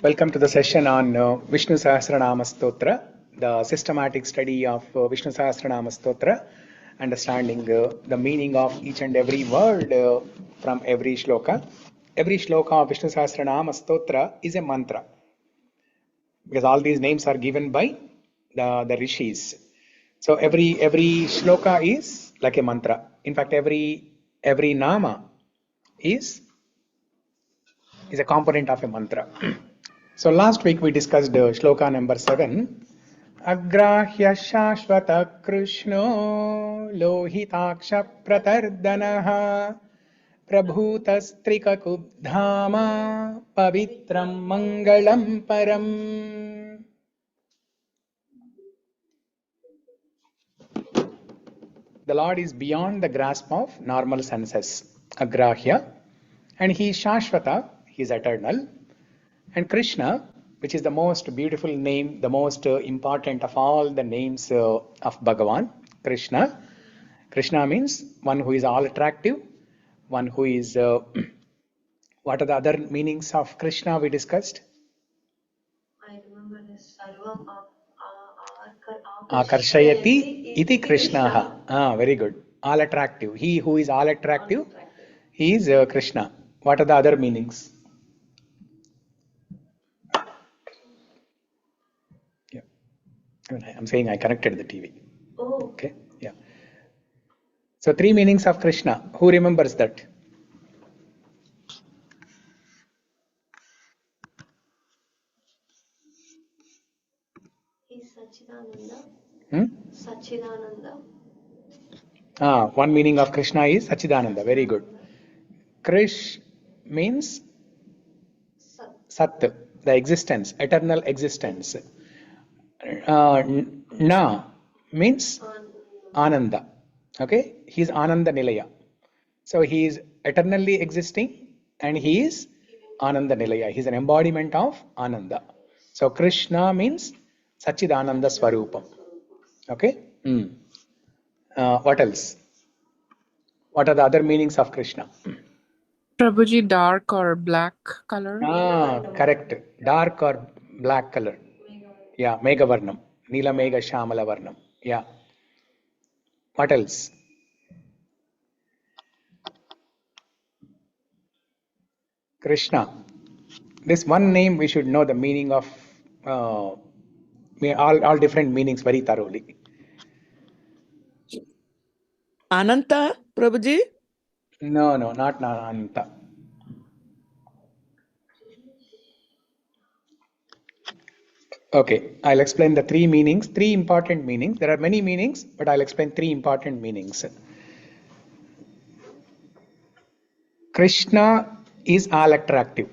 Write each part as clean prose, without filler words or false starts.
Welcome to the session on Vishnu Sahasra Nāma Stotram, the systematic study of Vishnu Sahasra Nāma Stotram, understanding the meaning of each and every word from every shloka. Every shloka of Vishnu Sahasra Nāma Stotram is a mantra, because all these names are given by the rishis. So every shloka is like a mantra. In fact, every nama is a component of a mantra. So last week we discussed shloka number 7. Agrahya shashvata krishno lohitaksha pratardanaha prabhutastrika kubdhama pavitram mangalam param. The Lord is beyond the grasp of normal senses, agrahya, and he is shashvata, he is eternal. And Krishna, which is the most beautiful name, the most important of all the names of Bhagavan, Krishna. Krishna means one who is all attractive, one who is, what are the other meanings of Krishna we discussed? I remember this. Sarvam Akarshayati iti Krishnaha. Very good. All attractive. He who is all attractive, he is Krishna. What are the other meanings? I'm saying I connected the TV. Oh. Okay. Yeah. So 3 meanings of Krishna. Who remembers that? He's Sachidananda. Sachidananda. One meaning of Krishna is Sachidananda. Very good. Krish means Sat, the existence, eternal existence. Na means Ananda. Okay, he is Ananda Nilaya. So he is eternally existing and he is Ananda Nilaya. He is an embodiment of Ananda. So Krishna means Sachidananda Swarupam. Okay. What else? What are the other meanings of Krishna? Prabhuji, dark or black color? Correct. Dark or black color. Yeah, Mega Varnam. Nila Mega Shamala Varnam. Yeah. What else? Krishna. This one name we should know the meaning of all different meanings very thoroughly. Ananta, Prabhuji? No, not Ananta. Okay, I'll explain the 3 meanings, 3 important meanings. There are many meanings, but I'll explain 3 important meanings. Krishna is all attractive.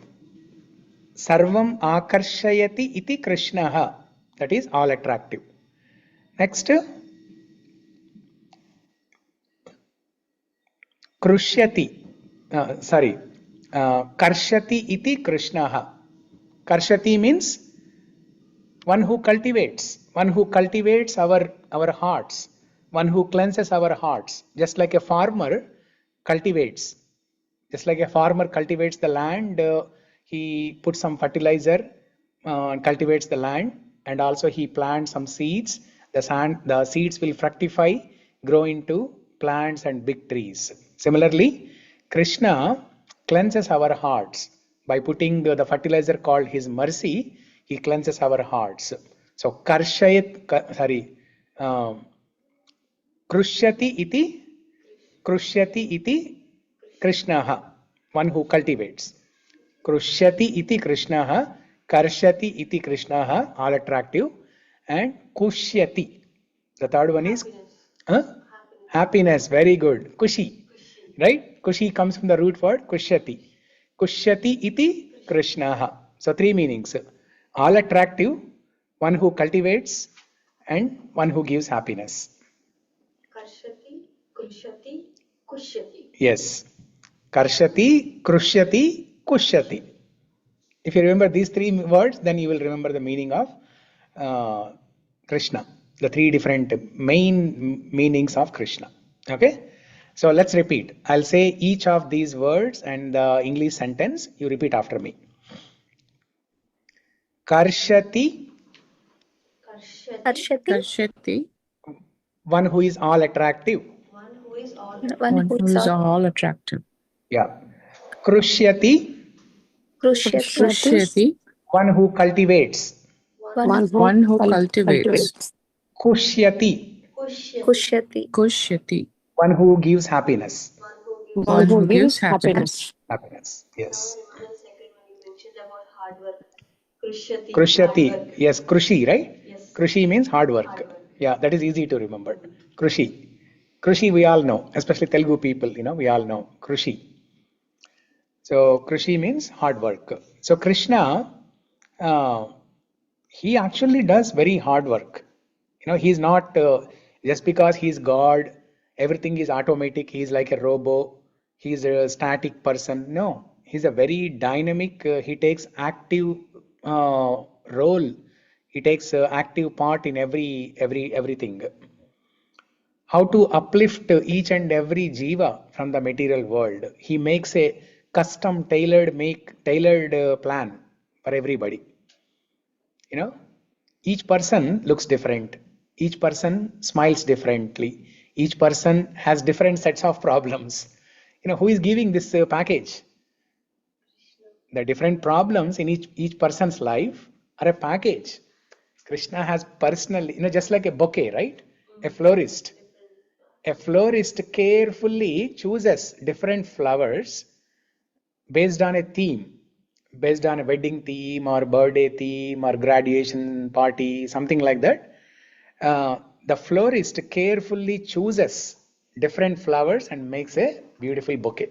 Sarvam akarshayati iti Krishnaha. That is all attractive. Next, Krishyati. Karshati iti Krishnaha. Karshati means one who cultivates our hearts, one who cleanses our hearts, just like a farmer cultivates. Just like a farmer cultivates the land, he puts some fertilizer and cultivates the land, and also he plants some seeds. The seeds will fructify, grow into plants and big trees. Similarly, Krishna cleanses our hearts by putting the fertilizer called his mercy. He cleanses our hearts. So Krishyati iti Krishnaha, one who cultivates. Krishyati iti Krishnaha, Karshati iti Krishnaha, all attractive. And Kushyati. The third one is happiness. Very good. Kushi. Right? Kushi comes from the root word Kushyati. Kushyati iti Krishnaha. So 3 meanings. All attractive, one who cultivates, and one who gives happiness. Karshati, Krishyati, Kushyati. Yes. Karshati, Krishyati, Kushyati. If you remember these 3 words, then you will remember the meaning of Krishna. The 3 different main meanings of Krishna. Okay? So let's repeat. I'll say each of these words and the English sentence. You repeat after me. Karshati, Karshati. Karshati. one who is all attractive. One who is all. One who is all attractive. Yeah. Krushyati, Krushyati. one who cultivates. One who cultivates. Kushyati, Kushyati. one who gives happiness. One who gives happiness. Happiness, yes. The second one you mentioned about hard work. Krushyati. Krushyati, hard work. yes, Krushi, right? Yes. Krushi means hard work. Yeah, that is easy to remember. Krushi. Krushi we all know, especially Telugu people, we all know. Krushi. So Krushi means hard work. So Krishna, he actually does very hard work. He's not, just because he's God, everything is automatic, he's like a robot, he's a static person. No, he's a very dynamic, he takes active role, he takes active part in everything. How to uplift each and every jiva from the material world. He makes a custom tailored plan for everybody. Each person looks different. Each person smiles differently. Each person has different sets of problems. Who is giving this package? The different problems in each person's life are a package. Krishna has personally, just like a bouquet, right? A florist carefully chooses different flowers based on a theme, based on a wedding theme or birthday theme or graduation party, something like that. The florist carefully chooses different flowers and makes a beautiful bouquet.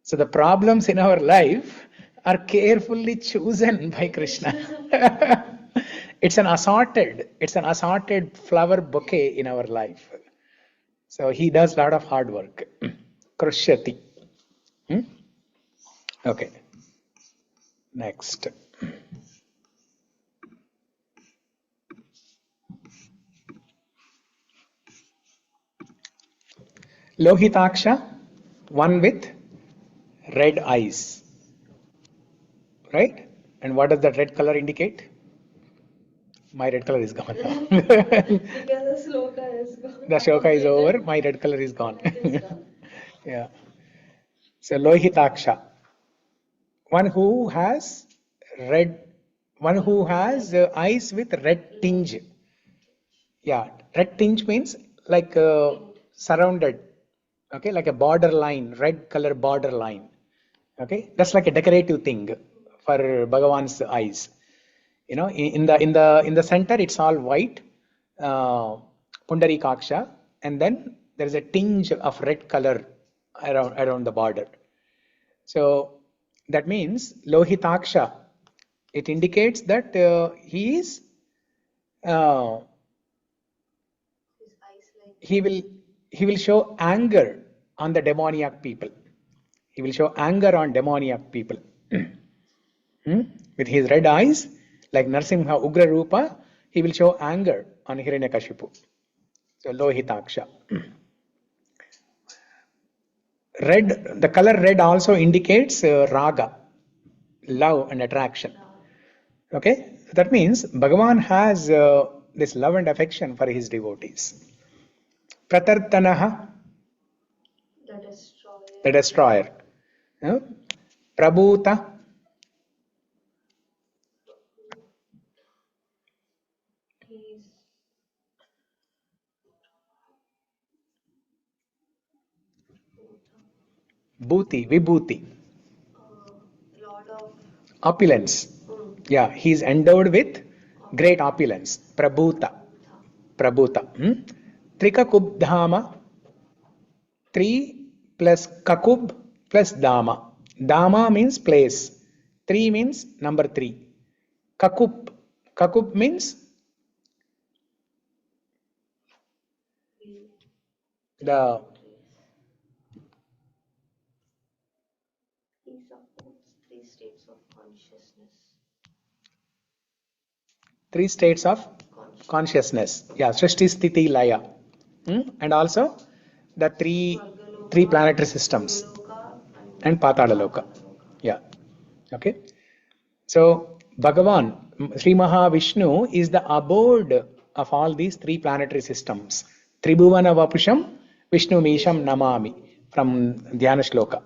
So the problems in our life are carefully chosen by Krishna. It's an assorted flower bouquet in our life. So he does a lot of hard work. Krushyati. Okay. Next. Lohitaksha, one with red eyes. Right? And what does that red color indicate? My red color is gone now. Because the Sloka is gone. The Śloka is over, my red color is gone. Yeah. So Lohitaksha, one who has eyes with red tinge. Yeah, red tinge means like surrounded, okay, like a border line, red color border line. Okay, that's like a decorative thing for Bhagavan's eyes. In the center it's all white, Pundarikaksha, and then there is a tinge of red color around the border. So that means Lohitaksha. It indicates that he is he will show anger on the demoniac people. He will show anger on demoniac people. With his red eyes, like Narsimha Ugra Rupa, he will show anger on Hiranyakashipu. So Lohitaksha. Red, the color red also indicates raga, love and attraction. Okay, that means Bhagavan has this love and affection for his devotees. Pratartanaha, the destroyer. Prabhuta, Bhuti, Vibhuti, Lord of opulence. Yeah, he is endowed with great opulence. Prabhuta. Trikakub Dhama, 3 plus Kakub plus Dama. Dama means place. 3 means number 3. Kakub means the He supports 3 states of consciousness. 3 states of consciousness. Yeah, Srishti, Sthiti, Laya. And also the three planetary systems and Patala Loka. Yeah. Okay. So Bhagavan, Sri Mahavishnu, is the abode of all these three planetary systems. Tribhuvana Vapusham, Vishnu Misham Namami, from Dhyana Sloka.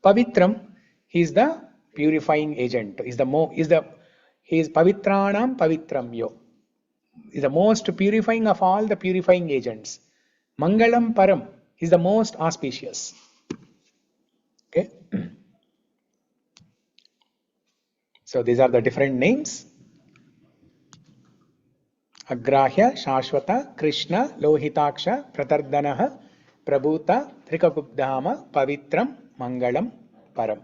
Pavitram, he is the purifying agent. He is Pavitranam Pavitram Yo. He is the most purifying of all the purifying agents. Mangalam Param, he is the most auspicious. Okay. So these are the different names. Agrahya, Shashvata, Krishna, Lohitaksha, Pratardanaha, Prabhuta, Trikakubdhama, Pavitram, Mangalam, Param.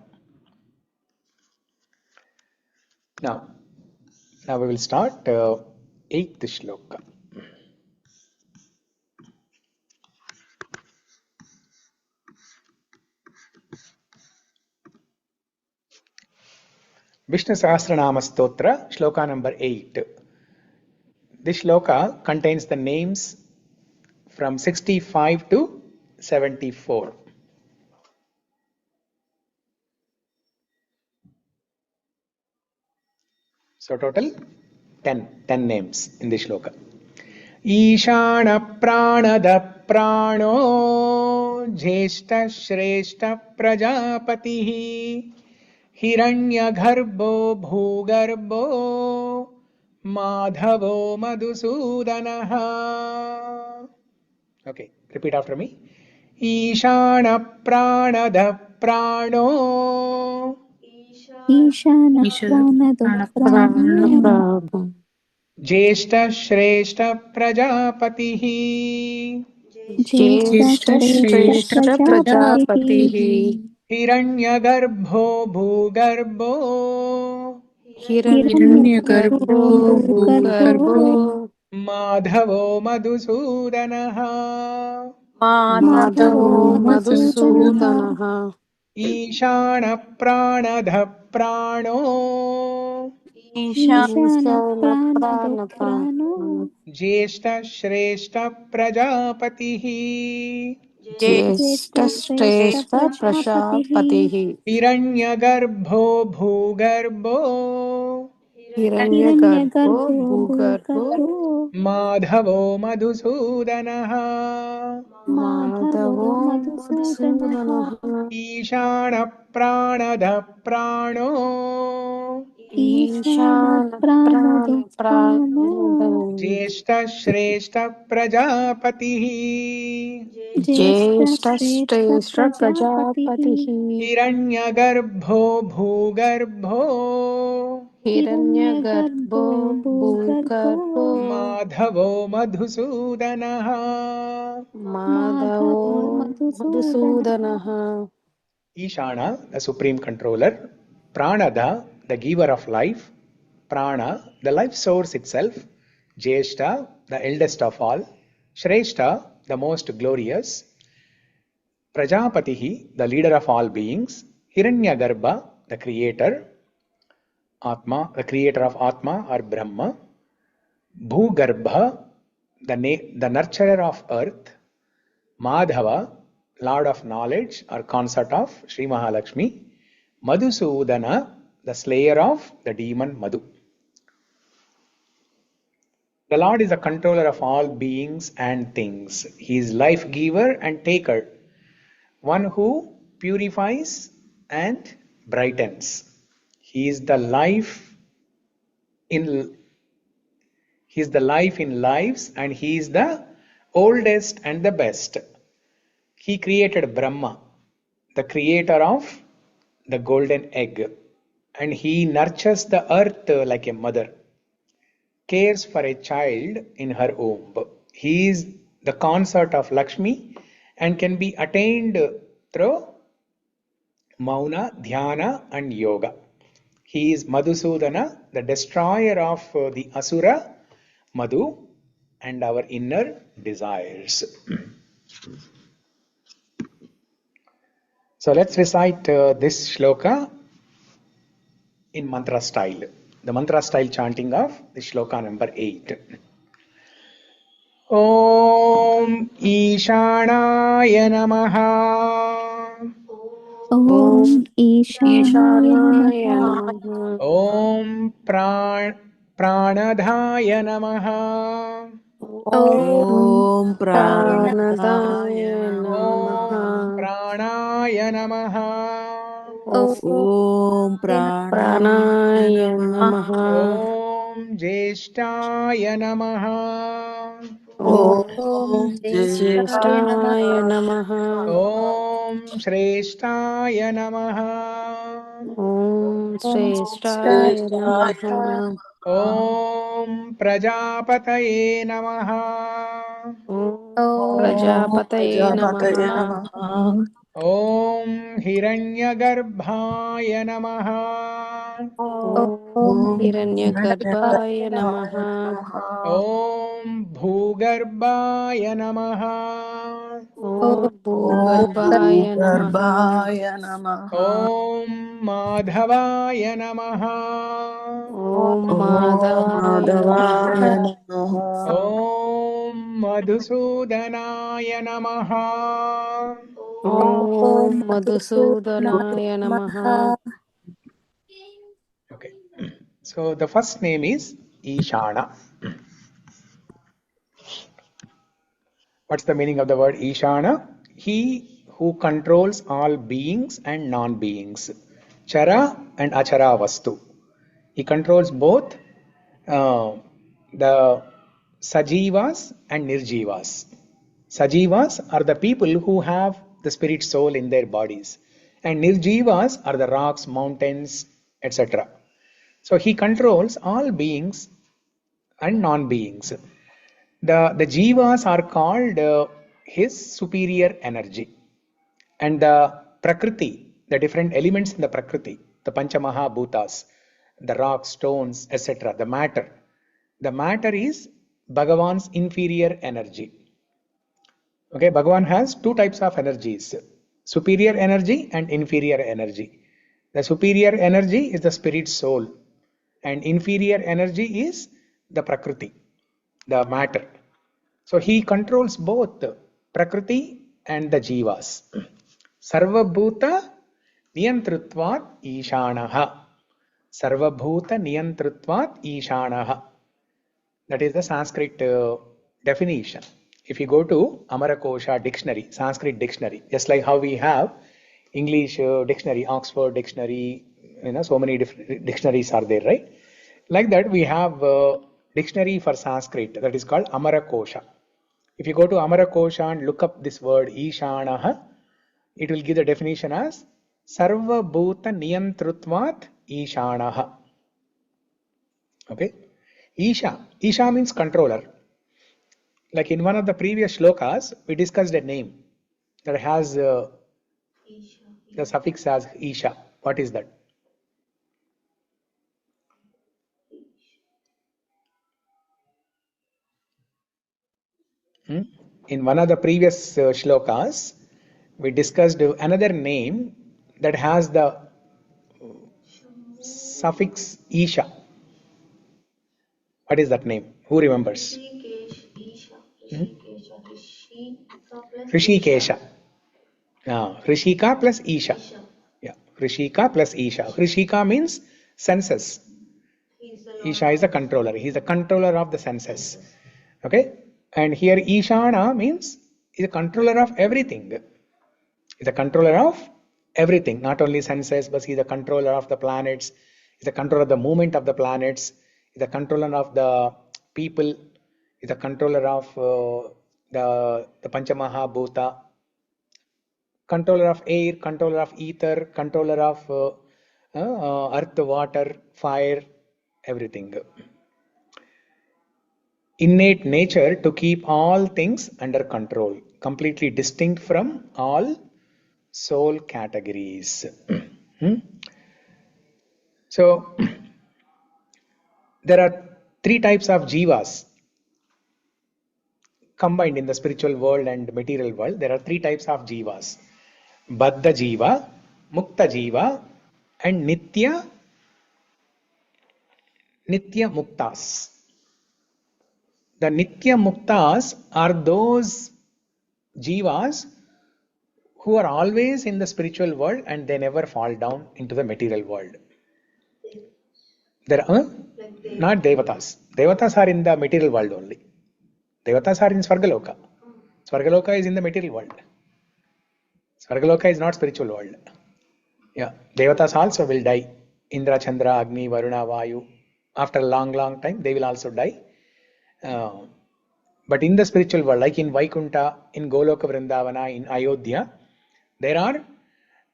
Now we will start 8th shloka. Vishnu Sahasra Nāma Stotram, shloka number 8. This shloka contains the names from 65 to 74. So total 10 names in this shloka. Īśānaḥ prāṇadaḥ prāṇo Jyeṣṭhaḥ Śreṣṭhaḥ Prajāpatiḥ hiraṇyagarbho bhūgarbho mādhavo Madhusūdanaḥ. Okay, repeat after me. Īśānaḥ prāṇadaḥ prāṇo Īśānaḥ prāṇadaḥ Jyeṣṭhaḥ Śreṣṭhaḥ Prajāpatiḥ Jyeṣṭhaḥ Śreṣṭhaḥ Prajāpatiḥ hiraṇyagarbho bhūgarbho hiraṇyagarbho bhūgarbho mādhavo Madhusūdanaḥ. mādhavo Madhusūdanaḥ. Īśānaḥ prāṇadaḥ prāṇo Īśānaḥ prāṇadaḥ prāṇo Jyeṣṭhaḥ Śreṣṭhaḥ Prajāpatiḥ Jyeṣṭhaḥ Śreṣṭhaḥ Prajāpatiḥ hiraṇyagarbho bhūgarbho hiraṇyagarbho bhūgarbho mādhavo Madhusūdanaḥ. mādhavo Madhusūdanaḥ. Īśānaḥ prāṇadaḥ prāṇo Īśānaḥ prāṇadaḥ prāṇo Jyeṣṭhaḥ Śreṣṭhaḥ Prajāpatiḥ Jyeṣṭhaḥ Śreṣṭhaḥ Prajāpatiḥ hiraṇyagarbho bhūgarbho hiraṇyagarbho bhūgarbho mādhavo Madhusūdanaḥ. mādhavo Madhusūdanaḥ. Īśāna, the supreme controller. Prāṇadaḥ, the giver of life. Prāṇa, the life source itself. Jyeṣṭhaḥ, the eldest of all. Śreṣṭhaḥ, the most glorious. Prajāpatiḥ, the leader of all beings. Hiraṇyagarbha, the creator. Atma, the creator of Atma or Brahma. Bhūgarbha, the nurturer of earth. Mādhava, Lord of knowledge or consort of Sri Mahalakshmi. Madhusūdanaḥ, the slayer of the demon Madhu. The Lord is the controller of all beings and things. He is life giver and taker, one who purifies and brightens. He is the life in lives, and he is the oldest and the best. He created Brahma, the creator of the golden egg, and he nurtures the earth like a mother, cares for a child in her womb. He is the consort of Lakshmi and can be attained through Mauna, Dhyana and Yoga. He is Madhusūdanaḥ, the destroyer of the Asura, Madhu, and our inner desires. So let's recite this shloka in mantra style. The mantra style chanting of the shloka number 8. Om Īśānaయ Namaha. Om ईशानाय ईशानाय नमः। नमः। Om Prāṇadaḥ नमः. ॐ ॐ प्राणदाय प्राणदाय नमः। नमः। Om Prāṇāya नमः. ॐ प्राणाय प्राणाय नमः। Om Jyeṣṭhaḥ नमः. ॐ ज्येष्ठाय ज्येष्ठाय नमः। Om Śreṣṭhaḥ नमः. ॐ श्रेष्ठाय नमः। नमः। Om Prajāpatये नमः. ॐ ॐ प्रजापतये नमः। प्रजापतये नमः। Om hiraṇyagarbhaय नमः. ॐ ॐ हिरण्यगर्भाय नमः। नमः। Om bhūgarbhaय नमः. ॐ ॐ भूगर्भाय नमः। भूगर्भाय नमः। Om mādhavaय नमः. ॐ ॐ माधवाय नमः। माधवाय नमः। Om Madhusūdanaḥ नमः. ॐ मधुसूदनाय नमः। Okay. So the first name is Īśānaḥ. What's the meaning of the word Īśānaḥ? He who controls all beings and non-beings, Chara and Achara Vastu. He controls both the Sajivas and Nirjivas. Sajivas are the people who have the spirit soul in their bodies, and Nirjivas are the rocks, mountains, etc. So he controls all beings and non-beings. The jivas are called his superior energy, and the prakriti, the different elements in the prakriti, the panchamaha bhutas, the rocks, stones, etc., the matter is Bhagavan's inferior energy. Okay, Bhagavan has two types of energies, superior energy and inferior energy. The superior energy is the spirit soul, and inferior energy is the prakriti, the matter. So he controls both prakriti and the jivas. Sarvabhuta niyantritvat Īśānaḥ. Sarvabhuta niyantritvat Īśānaḥ. That is the Sanskrit definition. If you go to Amarakosha dictionary, Sanskrit dictionary, just like how we have English dictionary, Oxford dictionary, so many different dictionaries are there, right? Like that, we have dictionary for Sanskrit that is called Amarakosha. If you go to Amarakosha and look up this word Īśānaḥ, it will give the definition as Sarva Bhuta Niyantrutvat Īśānaḥ. Okay? Isha means controller. Like in one of the previous shlokas, we discussed a name that has the suffix as Isha. What is that? In one of the previous shlokas, we discussed another name that has the suffix Isha. What is that name? Who remembers? Hrishikesha. Hrishika plus Isha. Yeah, Hrishika plus Isha. Hrishika means senses. Isha is the controller. He is the controller of the senses. Okay? And here Īśāna means he is a controller of everything. He is a controller of everything, not only senses, but he is a controller of the planets. He is a controller of the movement of the planets. He is a controller of the people. He is a controller of the Panchamaha Bhuta. Controller of air, controller of ether, controller of earth, water, fire, everything. Innate nature to keep all things under control, completely distinct from all soul categories. So, there are three types of jivas combined in the spiritual world and material world. There are three types of jivas: Baddha jiva, Mukta jiva, and Nitya Muktas. The Nitya Muktas are those jivas who are always in the spiritual world and they never fall down into the material world. There are not Devatas. Devatas are in the material world only. Devatas are in Svargaloka. Svargaloka is in the material world. Svargaloka is not spiritual world. Yeah, Devatas also will die. Indra, Chandra, Agni, Varuna, Vayu. After a long time, they will also die. But in the spiritual world, like in Vaikunta, in Goloka Vrindavana, in Ayodhya, there are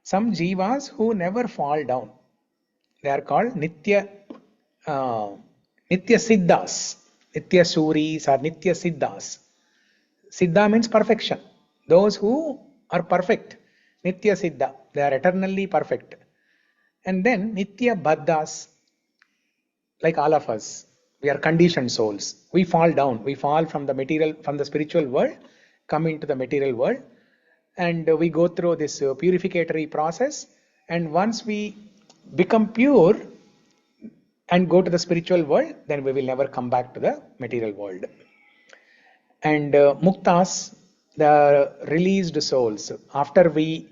some jivas who never fall down. They are called Nitya Siddhas, Nitya Suris or Nitya Siddhas. Siddha means perfection. Those who are perfect, Nitya Siddha, they are eternally perfect. And then Nitya Baddhas, like all of us, we are conditioned souls. We fall down. We fall from the spiritual world, come into the material world, and we go through this purificatory process. And once we become pure and go to the spiritual world, then we will never come back to the material world. And Muktas, the released souls, after we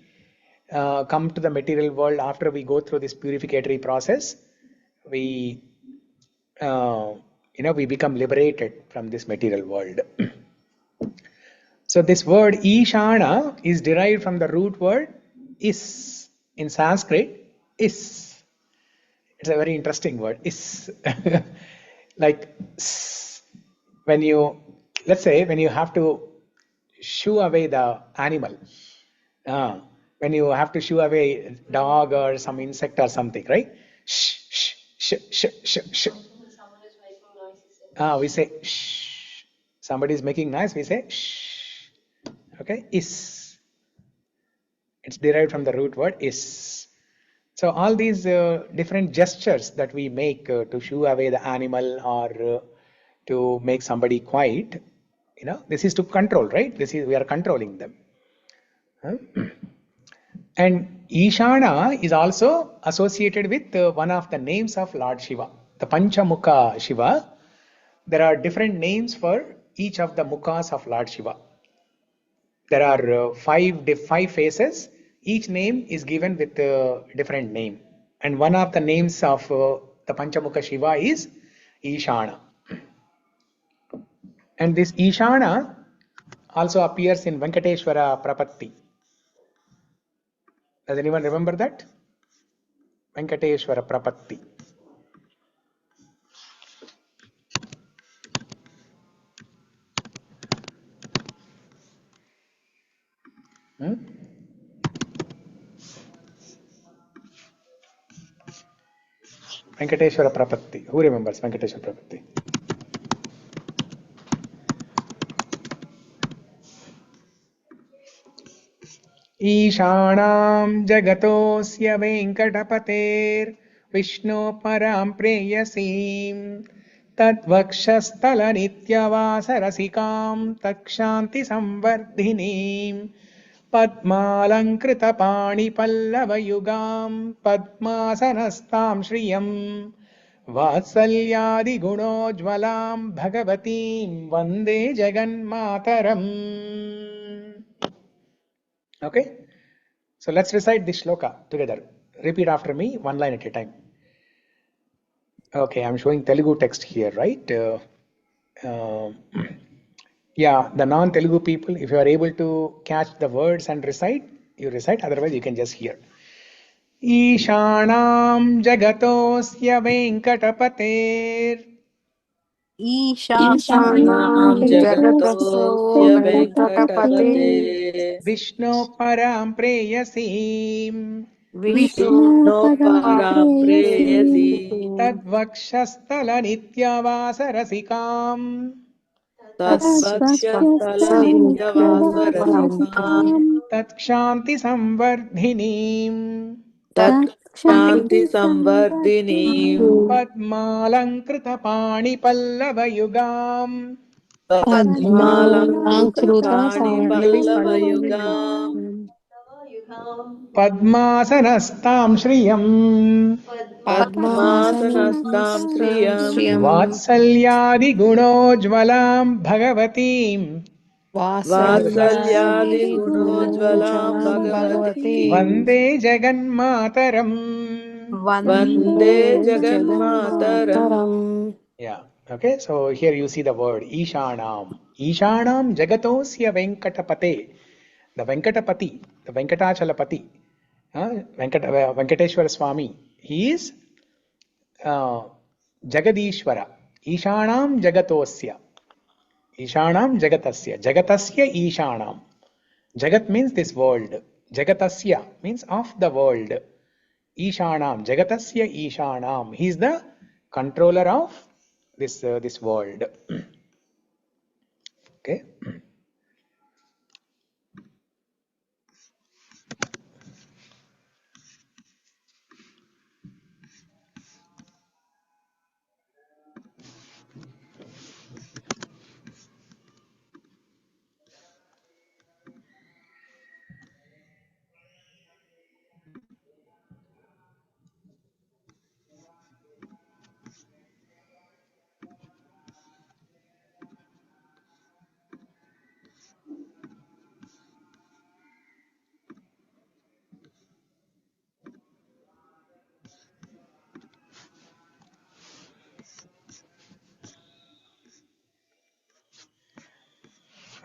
come to the material world, after we go through this purificatory process, we become liberated from this material world. So this word Īśānaḥ is derived from the root word is. In Sanskrit, is. It's a very interesting word, is. Like let's say when you have to shoo away the animal, when you have to shoo away a dog or some insect or something, right? Shh, shh, shh, shh, shh, shh. Someone is making noise. We say shh. Somebody is making noise, we say shh. Okay, is. It's derived from the root word is. So all these different gestures that we make to shoo away the animal or to make somebody quiet, this is to control, right? We are controlling them. And Īśānaḥ is also associated with one of the names of Lord Shiva, the Panchamukha Shiva. There are different names for each of the mukhas of Lord Shiva. There are five faces. Each name is given with a different name. And one of the names of the Panchamukha Shiva is Īśānaḥ. And this Īśānaḥ also appears in Venkateshwara Prapatti. Does anyone remember that? Venkateshwara Prapatti. Venkateshwara Prapatti. Who remembers Venkateshwara Prapatti? Īśānaḥ jagatosya venkatapater Vishnu param preyasim tadvakshasthala nityavasarasikam takshanti samvardhinim padmalankrita pani pallavayugam padmasanastam shriyam vatsalyadi gunojvalam bhagavatim vande jaganmataram. Okay, so let's recite this shloka together. Repeat after me, one line at a time. Okay, I'm showing Telugu text here, right? Yeah, the non-Telugu people, if you are able to catch the words and recite, you recite. Otherwise, you can just hear. Īśānaḥ jagatosya venkatapater Īśānaḥ jagatosya venkatapate Vishnu param preyasim Vishnu param preyasi tadvakshasthala nityavasarasikam Tasvatsthala nityavasarasikam takshanti samvardhinim Takshanti samvardhinim padmalankrita pani pallavayugam Padmalankrutapani pallavayugam padmasanastam shriyam Padmasanastam shriyam vatsalyadi gunojvalam bhagavatim वात्सल्यादि वात्सल्यादि गुणोज्ज्वलां गुणोज्ज्वलां भगवतीं भगवतीम् वन्दे जगन्मातरम्. वन्दे वन्दे जगन्मातरम्. जगन्मातरम्. Yeah. Okay. So here you see the word Īśānaḥ. Īśānaḥ jagatosya venkatapate. The Venkatapati, the Venkatachalapati, Venkateshwara Swami. He is Jagadishwara. Īśānaḥ jagatosya. Īśānaḥ jagatasya. Jagatasya Īśānaḥ. Jagat means this world. Jagatasya means of the world. Īśānaḥ. Jagatasya Īśānaḥ. He is the controller of this world. Okay.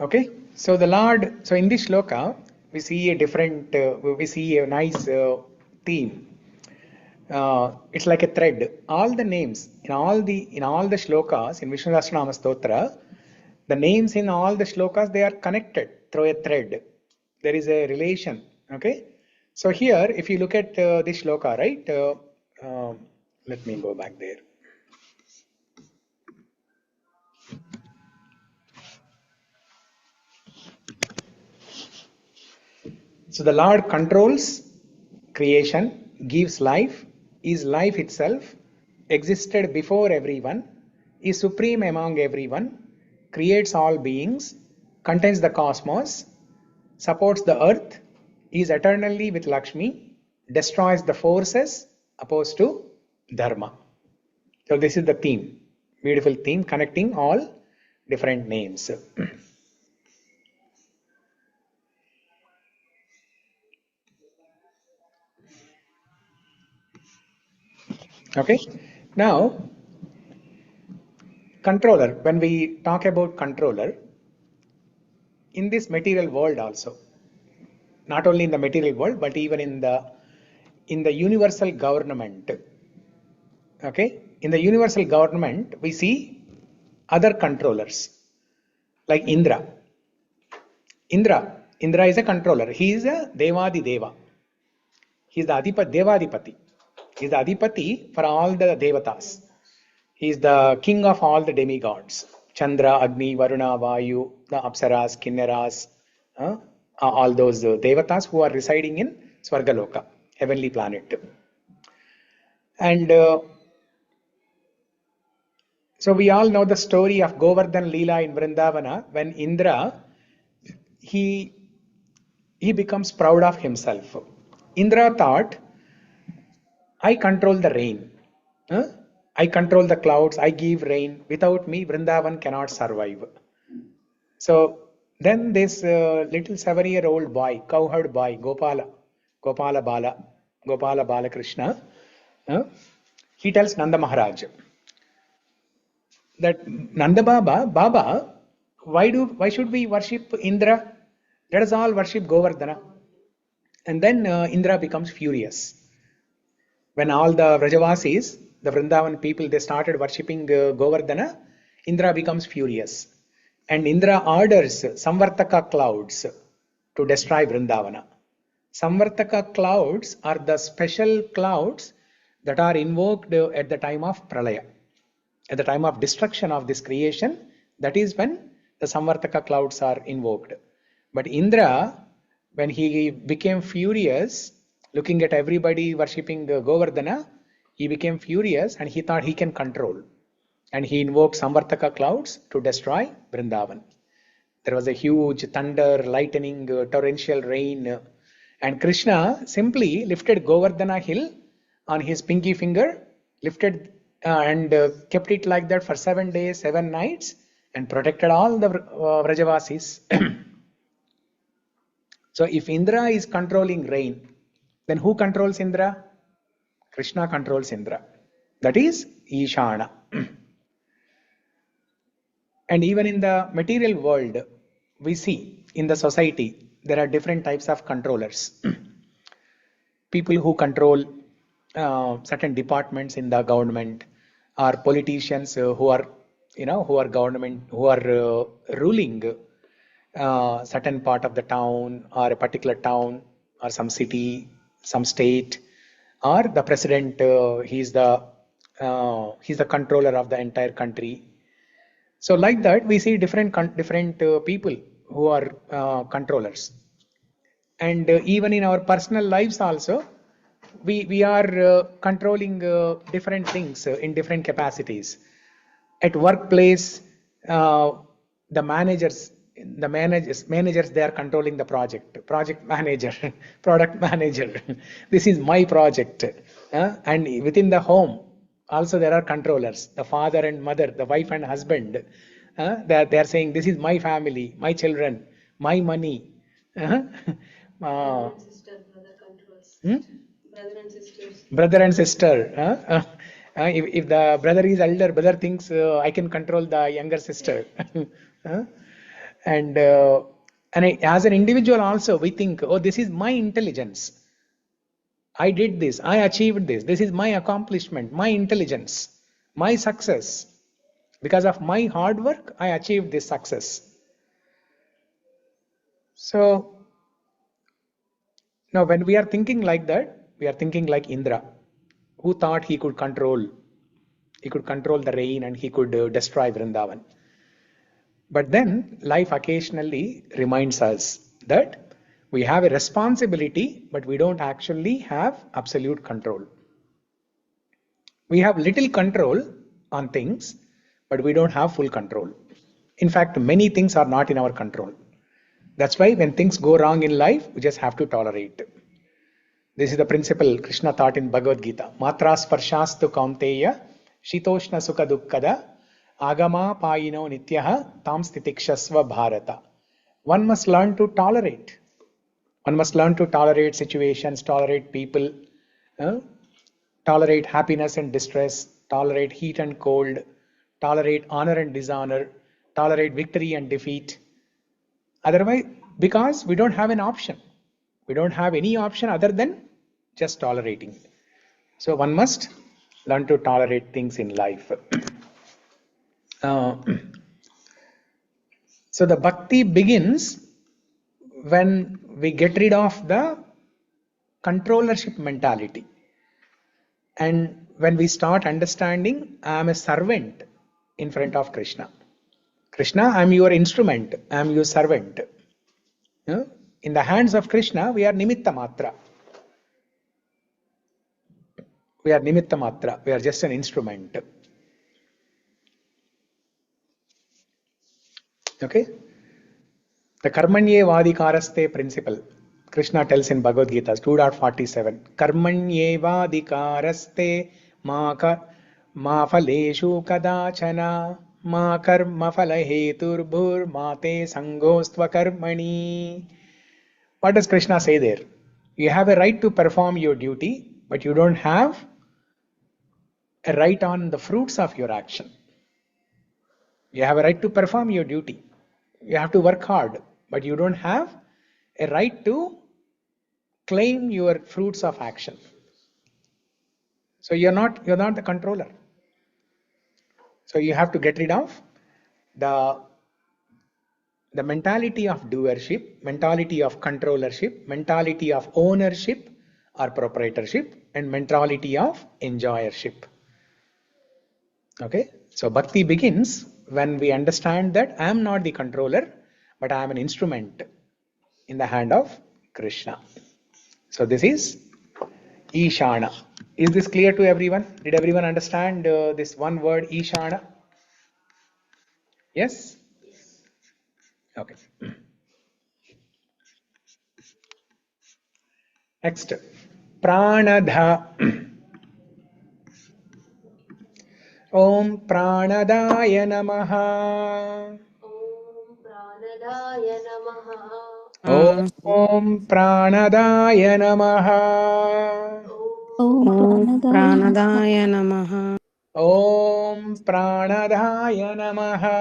Okay, so the Lord, so in this Sloka, we see a nice theme. It's like a thread. All the names in all the shlokas in Vishnu Sahasra Nāma Stotram, the names in all the shlokas, they are connected through a thread. There is a relation. Okay, so here if you look at this shloka, right? Let me go back there. So the Lord controls creation, gives life, is life itself, existed before everyone, is supreme among everyone, creates all beings, contains the cosmos, supports the earth, is eternally with Lakshmi, destroys the forces opposed to dharma. So this is the theme, beautiful theme connecting all different names. Okay, now controller, when we talk about controller, in this material world also, not only in the material world, but even in the universal government. Okay, in the universal government, we see other controllers like Indra. Indra is a controller. He is a Devadi Deva. He is the Devadipati. He is the Adipati for all the Devatas. He is the king of all the demigods. Chandra, Agni, Varuna, Vayu, the Apsaras, Kinnaras, all those Devatas who are residing in Swargaloka, heavenly planet. And so we all know the story of Govardhan Leela in Vrindavana, when Indra, he becomes proud of himself. Indra thought, I control the rain. I control the clouds. I give rain. Without me, Vrindavan cannot survive. So then this little 7-year-old boy, cowherd boy, Gopala Bala Krishna, he tells Nanda Maharaj that Nanda Baba, why should we worship Indra? Let us all worship Govardhana. And then Indra becomes furious. When all the Vrajavasis, the Vrindavan people, they started worshipping Govardhana, Indra becomes furious. And Indra orders Samvartaka clouds to destroy Vrindavana. Samvartaka clouds are the special clouds that are invoked at the time of Pralaya. At the time of destruction of this creation, that is when the Samvartaka clouds are invoked. But Indra, when he became furious, looking at everybody worshipping Govardhana, he became furious and he thought he can control. And he invoked Samvartaka clouds to destroy Vrindavan. There was a huge thunder, lightning, torrential rain. And Krishna simply lifted Govardhana hill on his pinky finger, lifted and kept it like that for 7 days, 7 nights. and protected all the Vrajavasis. So if Indra is controlling rain, then who controls Indra? Krishna controls Indra. That is Īśānaḥ. And even in the material world, we see in the society, there are different types of controllers. People who control certain departments in the government, or politicians who are ruling certain part of the town, or a particular town, or some city, some state, or the president. He's the controller of the entire country. So like that, we see different people who are controllers. And even in our personal lives also, we are controlling different things in different capacities. At workplace, the managers, they are controlling the project manager, product manager. This is my project. And within the home, also there are controllers, the father and mother, the wife and husband. They are saying, this is my family, my children, my money. Brother and sister, brother controls. Brother and sisters. Brother and sister. If the brother is elder, brother thinks I can control the younger sister. And as an individual also, we think, oh, this is my intelligence. I did this, I achieved this. This is my accomplishment, my intelligence, my success. Because of my hard work, I achieved this success. So now when we are thinking like that, we are thinking like Indra, who thought he could control the rain and he could destroy Vrindavan. But then life occasionally reminds us that we have a responsibility, but we don't actually have absolute control. We have little control on things, but we don't have full control. In fact, many things are not in our control. That's why when things go wrong in life, we just have to tolerate. This is the principle Krishna taught in Bhagavad Gita. Matra sparshastu kaunteya, shitoshna sukha dukkada, agama payino nityaha, tam stitikshasva bharata. One must learn to tolerate. One must learn to tolerate situations, tolerate people, tolerate happiness and distress, tolerate heat and cold, tolerate honor and dishonor, tolerate victory and defeat. Otherwise, because we don't have an option. We don't have any option other than just tolerating. So one must learn to tolerate things in life. So the bhakti begins when we get rid of the controllership mentality. And when we start understanding, I am a servant in front of Krishna. Krishna, I am your instrument, I am your servant. In the hands of Krishna, we are nimitta matra. We are nimitta matra, we are just an instrument. Okay? The karmanyevadikaraste principle, Krishna tells in Bhagavad Gita 2.47, karmanyevadikaraste ma phaleshu kadachana ma karma phala heturbhur mate sangostva karmani. What does Krishna say there? You have a right to perform your duty, but you don't have a right on the fruits of your action. You have a right to perform your duty. You have to work hard, but you don't have a right to claim your fruits of action. So you're not the controller. So you have to get rid of the mentality of doership, mentality of controllership, mentality of ownership or proprietorship, and mentality of enjoyership. Okay, so bhakti begins when we understand that I am not the controller, but I am an instrument in the hand of Krishna. So this is Īśānaḥ. Is this clear to everyone? Did everyone understand this one word Īśānaḥ? Yes? Okay. Next, Prāṇadaḥ. Om Prāṇadāya Namaha. Om Prāṇadāya Namaha. Om Prāṇadāya Namaha. Om Prāṇadāya Namaha. Om Prāṇadāya Namaha.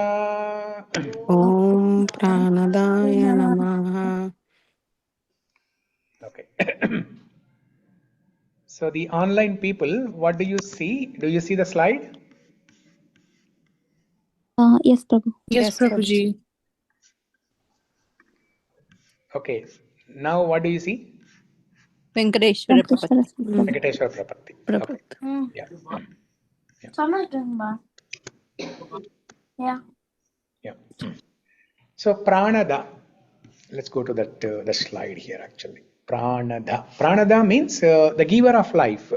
Om Prāṇadāya Namaha. Okay. So the online people, what do you see? Do you see the slide? Yes, Prabhu. Yes, Prabhuji. Okay. Now what do you see? Venkateshwara Prabhu. Venkateshwara Prapatti. Okay. Yeah. Yeah. Yeah. So Prāṇadaḥ. Let's go to that the slide here actually. Prāṇadaḥ. Prāṇadaḥ means the giver of life.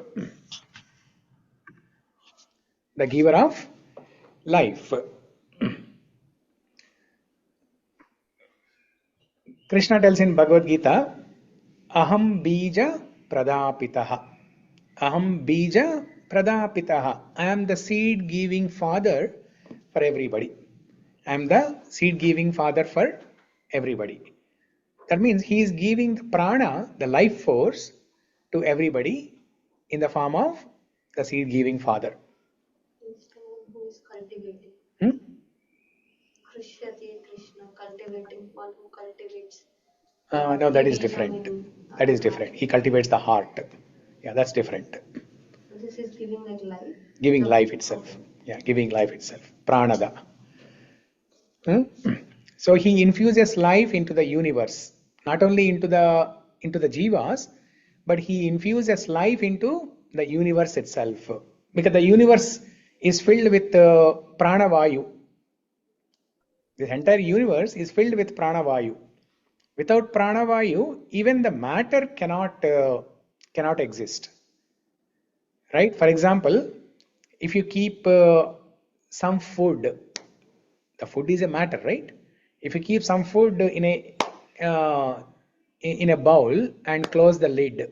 The giver of life. Krishna tells in Bhagavad Gita, Aham bija pradapitaha. Aham bija pradapitaha. I am the seed giving father for everybody. I am the seed giving father for everybody. That means he is giving the prana, the life force, to everybody in the form of the seed giving father. He is the one who is cultivating. Krishyati Krishna, cultivating, one who cultivates. No, that is different. That is different. He cultivates the heart. Yeah, that's different. This is giving like life. Giving life itself. Yeah, giving life itself. Prāṇadaḥ. So he infuses life into the universe, not only into the jivas, but he infuses life into the universe itself. Because the universe is filled with pranavayu. This entire universe is filled with pranavayu. Without pranavayu, even the matter cannot exist. Right? For example, if you keep some food, the food is a matter, right? If you keep some food in a bowl and close the lid,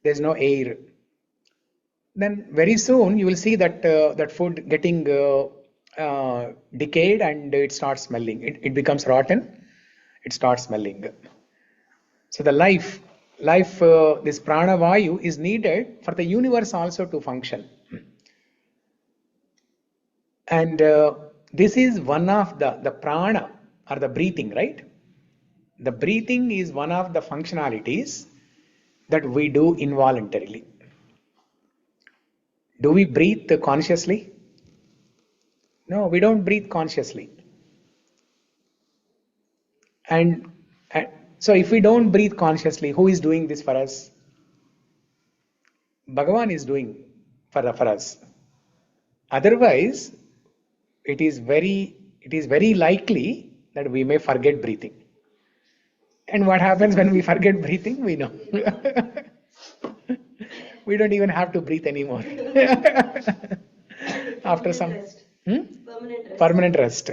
there's no air. Then very soon you will see that that food getting decayed and it starts smelling. It becomes rotten. It starts smelling. So the life, this pranavayu is needed for the universe also to function. And this is one of the prana or the breathing, right? The breathing is one of the functionalities that we do involuntarily. Do we breathe consciously? No, we don't breathe consciously. And so if we don't breathe consciously, who is doing this for us? Bhagavan is doing for us. Otherwise, it is very likely that we may forget breathing. And what happens when we forget breathing? We know. We don't even have to breathe anymore. After some permanent rest.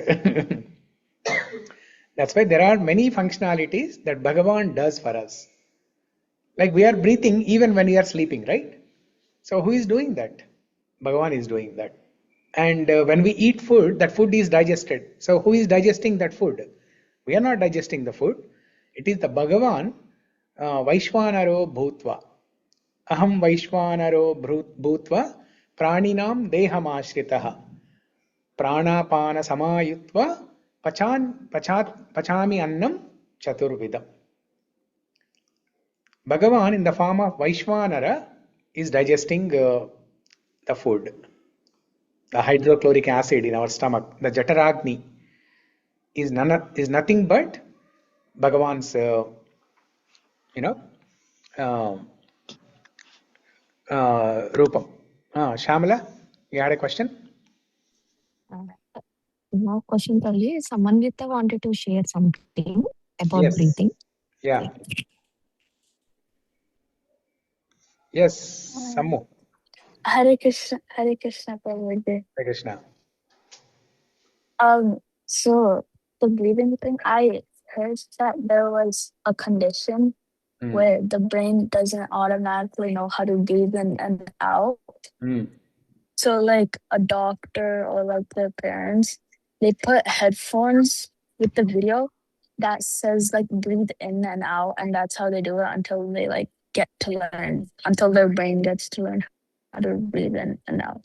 That's why there are many functionalities that Bhagavan does for us. Like we are breathing even when we are sleeping, right? So who is doing that? Bhagavan is doing that. And when we eat food, that food is digested. So who is digesting that food? We are not digesting the food. It is the Bhagavan, Vaishvanaro Bhutva. Aham Vaishvanaro Bhutva, Praninam Deham Ashritaha. Pranapana Samayutva, Pachami Annam Chaturvidam. Bhagavan in the form of Vaishvanara is digesting the food. The hydrochloric acid in our stomach, the Jataragni, is nothing but Bhagavan's, Rupam. Shamala, you had a question? No question, Prabhuji. Samanvita wanted to share something about breathing. Yeah. Yes, Sammu. Hare Krishna, Prabhuji. Hare Krishna. So the breathing thing, I heard that there was a condition where the brain doesn't automatically know how to breathe in and out. So like a doctor or like their parents, they put headphones with the video that says like breathe in and out, and that's how they do it until they like get to learn, until their brain gets to learn how to breathe in and out.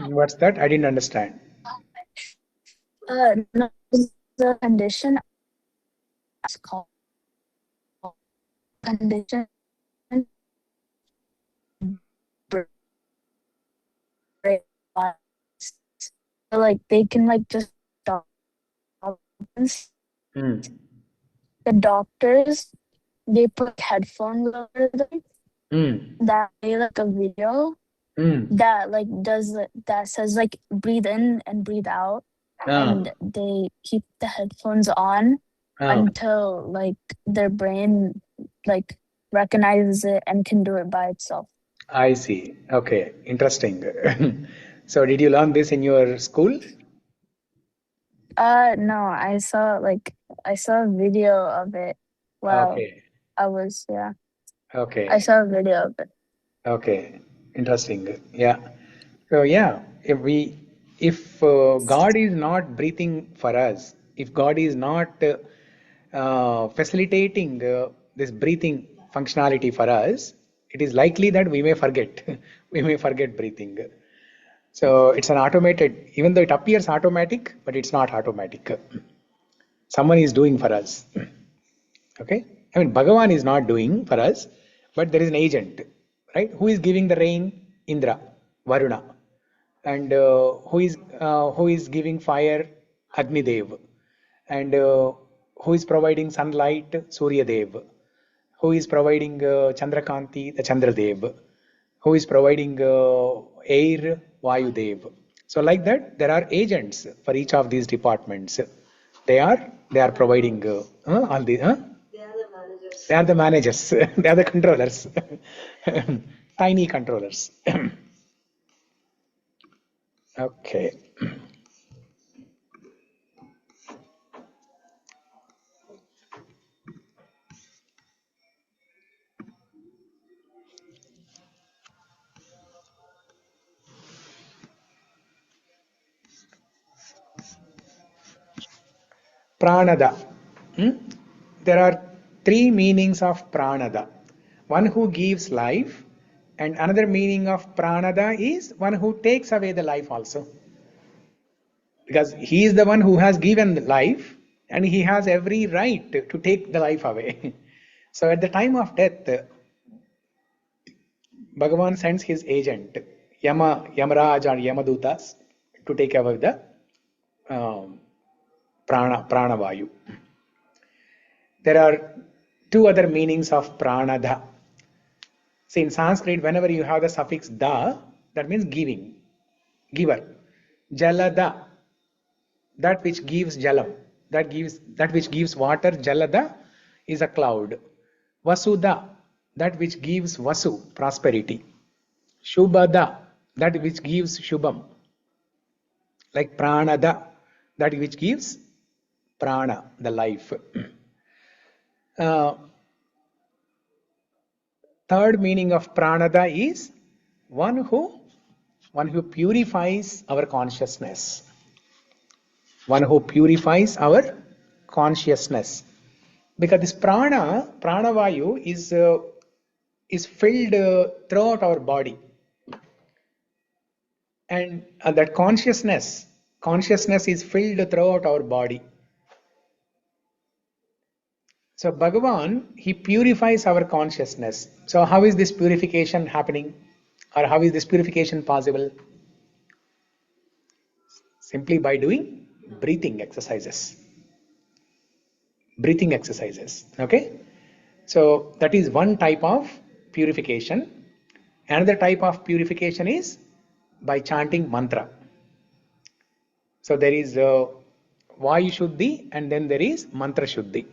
What's that? I didn't understand. No, the condition is called condition brain. So like they can like just stop. Hmm. The doctors, they put headphones over them that play like a video that like that says like breathe in and breathe out, and they keep the headphones on until like their brain like recognizes it and can do it by itself. I see. Okay, interesting. So did you learn this in your school? No, I saw a video of it while Okay. I was Okay. I saw a video of it. Okay. Interesting. Yeah. So yeah, if God is not breathing for us, if God is not facilitating this breathing functionality for us, it is likely that we may forget. We may forget breathing. So it's an automated, even though it appears automatic, but it's not automatic. Someone is doing for us. Okay? I mean, Bhagavan is not doing for us, but there is an agent, right? Who is giving the rain? Indra, Varuna. And who is giving fire? Agni Dev. And who is providing sunlight? Surya Dev. Who is providing Chandrakanti? The Chandra Dev. Who is providing air? Vayu Dev. So like that, there are agents for each of these departments. They are providing all the. They are the managers. They are the managers. They are the controllers. Tiny controllers. Okay. Prāṇadaḥ. There are three meanings of Prāṇadaḥ. One who gives life, and another meaning of Prāṇadaḥ is one who takes away the life also. Because he is the one who has given life, and he has every right to take the life away. So at the time of death, Bhagavan sends his agent, Yamaraj or Yamadutas, to take away the Pranavayu. There are two other meanings of Prāṇadaḥ. See, in Sanskrit, whenever you have the suffix da, that means giving, giver. Jalada, that which gives jalam, that which gives water. Jalada is a cloud. Vasudha, that which gives vasu, prosperity. Shubhada, that which gives shubham. Like Prāṇadaḥ, that which gives prana, the life. Third meaning of Prāṇadaḥ is one who purifies our consciousness. One who purifies our consciousness. Because this pranavayu is filled throughout our body. And that consciousness is filled throughout our body. So Bhagavan, he purifies our consciousness. So how is this purification happening? Or how is this purification possible? Simply by doing breathing exercises. Breathing exercises. Okay? So that is one type of purification. Another type of purification is by chanting mantra. So there is Vayu Shuddhi and then there is Mantra Shuddhi.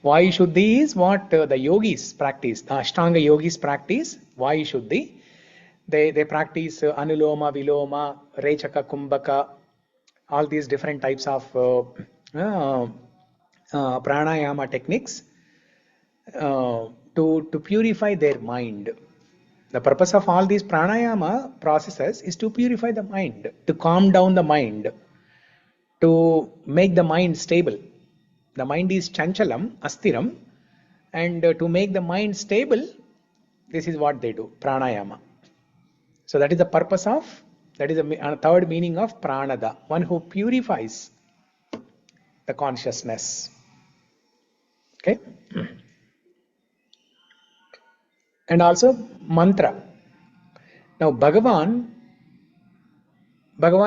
Vayu Shuddhi is what the yogis practice, the Ashtanga yogis practice, Vayu Shuddhi. They practice Anuloma, Viloma, Rechaka, Kumbhaka, all these different types of pranayama techniques to purify their mind. The purpose of all these pranayama processes is to purify the mind, to calm down the mind, to make the mind stable. The mind is chanchalam, astiram, and to make the mind stable, this is what they do, pranayama. So that is the purpose of, that is the third meaning of pranada, one who purifies the consciousness. Okay? And also mantra. Now Bhagavan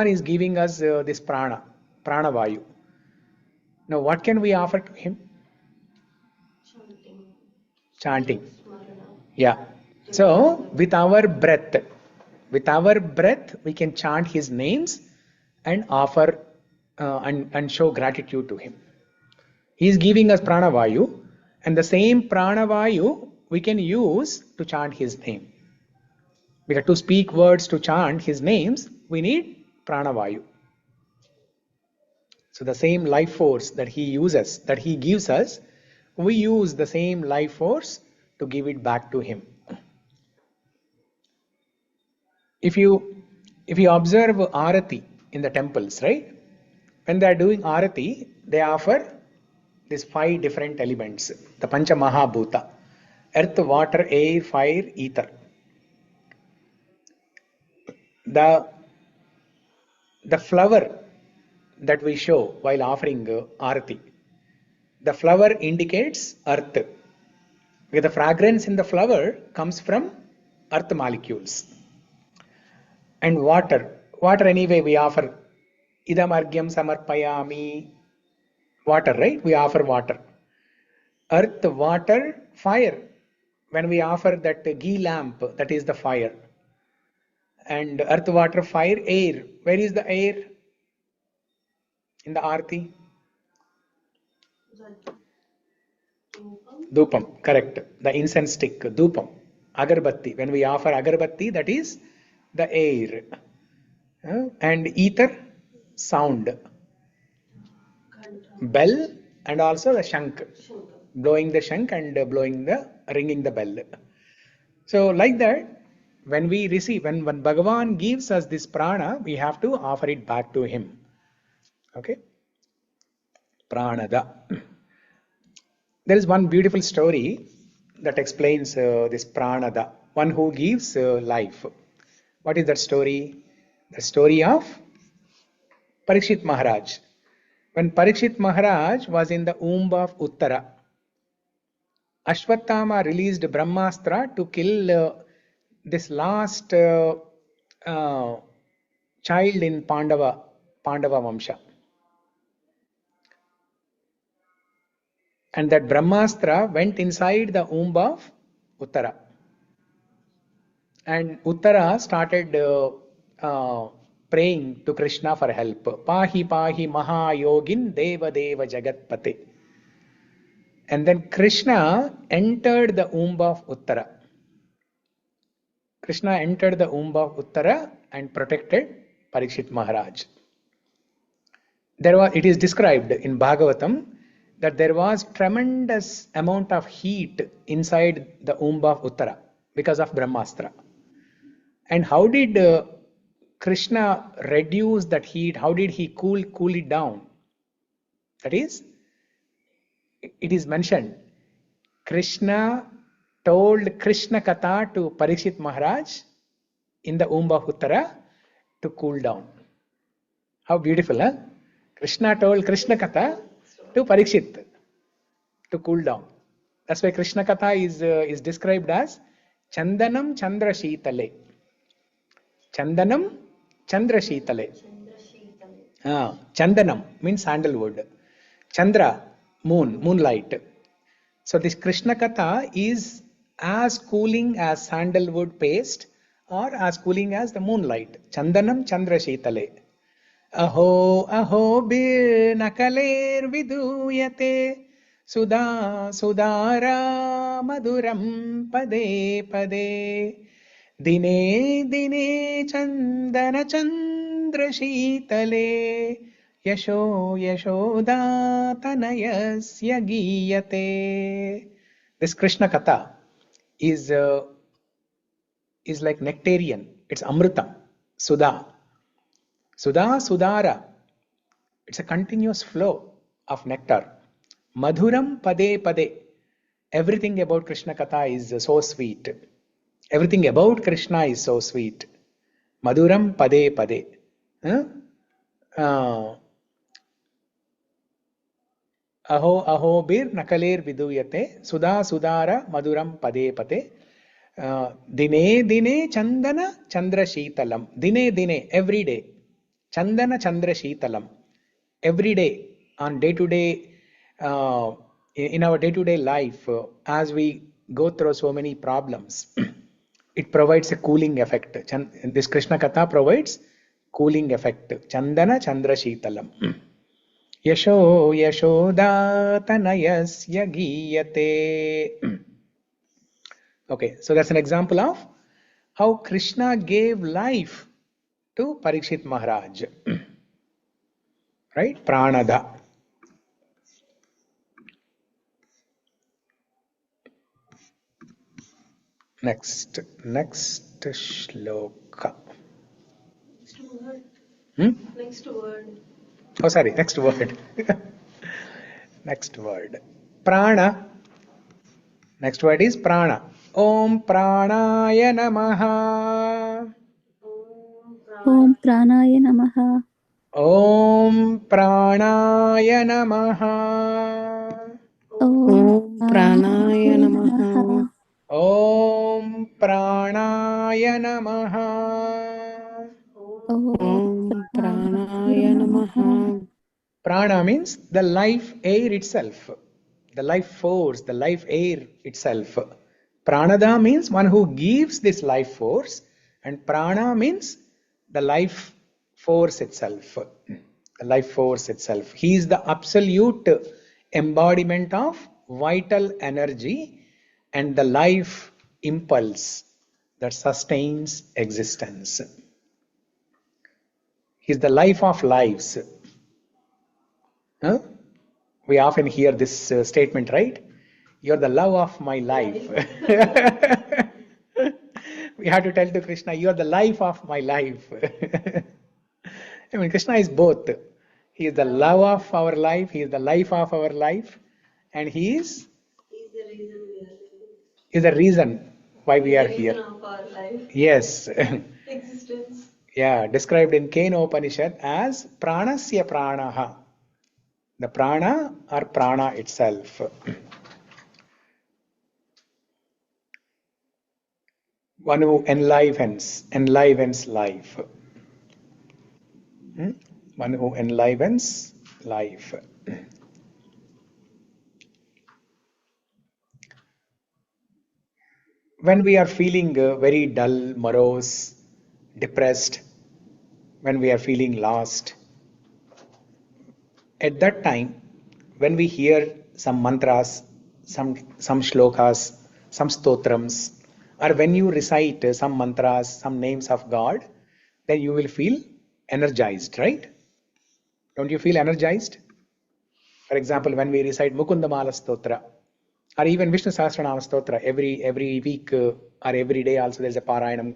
is giving us this pranavayu. Now what can we offer to him? Chanting. Yeah. So with our breath, we can chant his names and offer and show gratitude to him. He is giving us pranavayu, and the same pranavayu we can use to chant his name. Because to speak words, to chant his names, we need pranavayu. So the same life force that he uses, that he gives us, we use the same life force to give it back to him. If you observe arati in the temples, right? When they are doing arati, they offer these 5 different elements, the Pancha Mahabhuta: earth, water, air, fire, ether. The flower that we show while offering arati, the flower indicates earth. Because the fragrance in the flower comes from earth molecules. And water anyway we offer idam argyam samarpayami, water, right? We offer water. Earth, water, fire. When we offer that ghee lamp, that is the fire. And earth, water, fire, air. Where is the air in the arati? Dhupam, correct. The incense stick, dhupam. Agarbatti. When we offer agarbatti, that is the air. And ether, sound. Bell and also the shank. Blowing the shank and ringing the bell. So like that, when we receive, when Bhagavan gives us this prana, we have to offer it back to him. Okay? Prāṇadaḥ. There is one beautiful story that explains this Prāṇadaḥ, one who gives life. What is that story? The story of Parikshit Maharaj. When Parikshit Maharaj was in the womb of Uttara, Ashwatthama released Brahmastra to kill this last child in Pandava Vamsha. And that Brahmastra went inside the womb of Uttara. And Uttara started praying to Krishna for help. Pahi pahi mahayogin deva deva jagatpate. And then Krishna entered the womb of Uttara. Krishna entered the womb of Uttara and protected Parikshit Maharaj. It is described in Bhagavatam that there was tremendous amount of heat inside the womb of Uttara because of Brahmastra. And how did Krishna reduce that heat? How did he cool it down? That is, it is mentioned, Krishna told Krishna Katha to Parikshit Maharaj in the womb of Uttara to cool down. How beautiful, huh? Krishna told Krishna Katha to Parikshit to cool down. That's why Krishna Katha is described as Chandanam Chandra Sheetale. Chandanam Chandra Sheetale. Chandanam means sandalwood. Chandra, moonlight. So this Krishna Katha is as cooling as sandalwood paste or as cooling as the moonlight. Chandanam Chandra Sheetale. Aho aho bir nakaler viduyate sudha sudara maduram pade pade dine dine chandana chandra sheetale yasho yashoda tanayasya giyate. This Krishna Katha is is like nectarian. It's Amrita, Sudha. Sudha, Sudara. It's a continuous flow of nectar. Madhuram Pade Pade. Everything about Krishna Katha is so sweet. Everything about Krishna is so sweet. Madhuram Pade Pade. Aho aho bir nakaler viduyate. Sudha Sudara Madhuram Pade Pade. Dine Dine Chandana Chandra Sheetalam. Dine Dine, every day. Chandana Chandra Sheetalam. Every day, on day to day, in our day to day life, as we go through so many problems, it provides a cooling effect. This Krishna Katha provides cooling effect. Chandana Chandra Sheetalam. Yasho Yashoda Tanayasya Giyate. Okay, so that's an example of how Krishna gave life to Parikshit Maharaj. Right? Prāṇadaḥ. Next Shloka. Next word. Hmm? Next word. Oh, sorry, next word. Next word. Prāṇa. Next word is Prāṇa. Om Prāṇāya Namaha. Om Prāṇāya Namaha. Om Prāṇāya Namaha. Om Prāṇaya Namaha. Om Prāṇāya Namaha. Om Prāṇaya Namaha. Prana means the life air itself, the life force, the life air itself. Prāṇadaḥ means one who gives this life force, and prana means the life force itself. The life force itself. He is the absolute embodiment of vital energy and the life impulse that sustains existence. He is the life of lives. Huh? We often hear this statement, right? You're the love of my life. We have to tell to Krishna, you're the life of my life. I mean, Krishna is both. He is the love of our life, he is the life of our life, and he is He's the reason we are living. is the reason why we are The here. reason of our life. Yes. Existence. Yeah, described in Kena Upanishad as Pranasya Prāṇaḥ. The prana or prana itself. One who enlivens life. One who enlivens life. When we are feeling very dull, morose, depressed, when we are feeling lost, at that time, when we hear some mantras, some shlokas, some stotrams, or when you recite some mantras, some names of God, then you will feel energized, right? Don't you feel energized? For example, when we recite Mukundamala Stotra, or even Vishnu Sahasra Nāma Stotram, every week or every day also there is a Parayanam.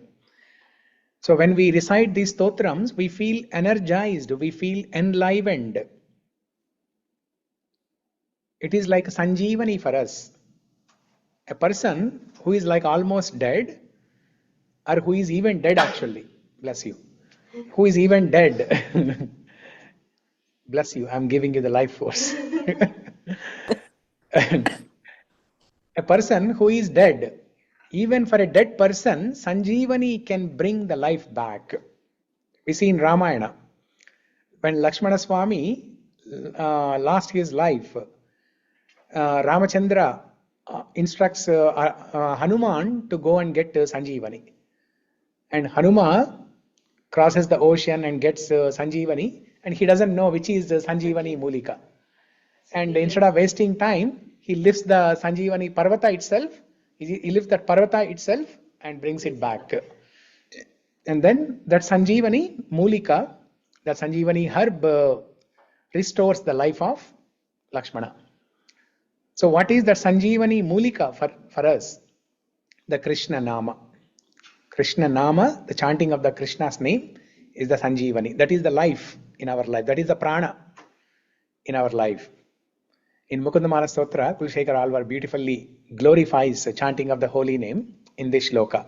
So when we recite these stotrams, we feel energized, we feel enlivened. It is like Sanjeevani for us. A person who is like almost dead, or who is even dead actually, bless you, who is even dead, bless you, I'm giving you the life force. A person who is dead, even for a dead person, Sanjeevani can bring the life back. We see in Ramayana, when Lakshmana Swami lost his life, Ramachandra instructs Hanuman to go and get Sanjeevani. And Hanuma crosses the ocean and gets Sanjeevani, and he doesn't know which is Sanjeevani Mulika. And instead of wasting time, he lifts the Sanjeevani Parvata itself, he lifts that Parvata itself and brings it back. And then that Sanjeevani Mulika, that Sanjeevani herb restores the life of Lakshmana. So what is that Sanjeevani Mulika for us? The Krishna Nama. Krishna Nama, the chanting of the Krishna's name, is the Sanjeevani. That is the life in our life. That is the prana in our life. In Mukundamala Stotra, Kulshekar Alvar beautifully glorifies the chanting of the holy name in this shloka.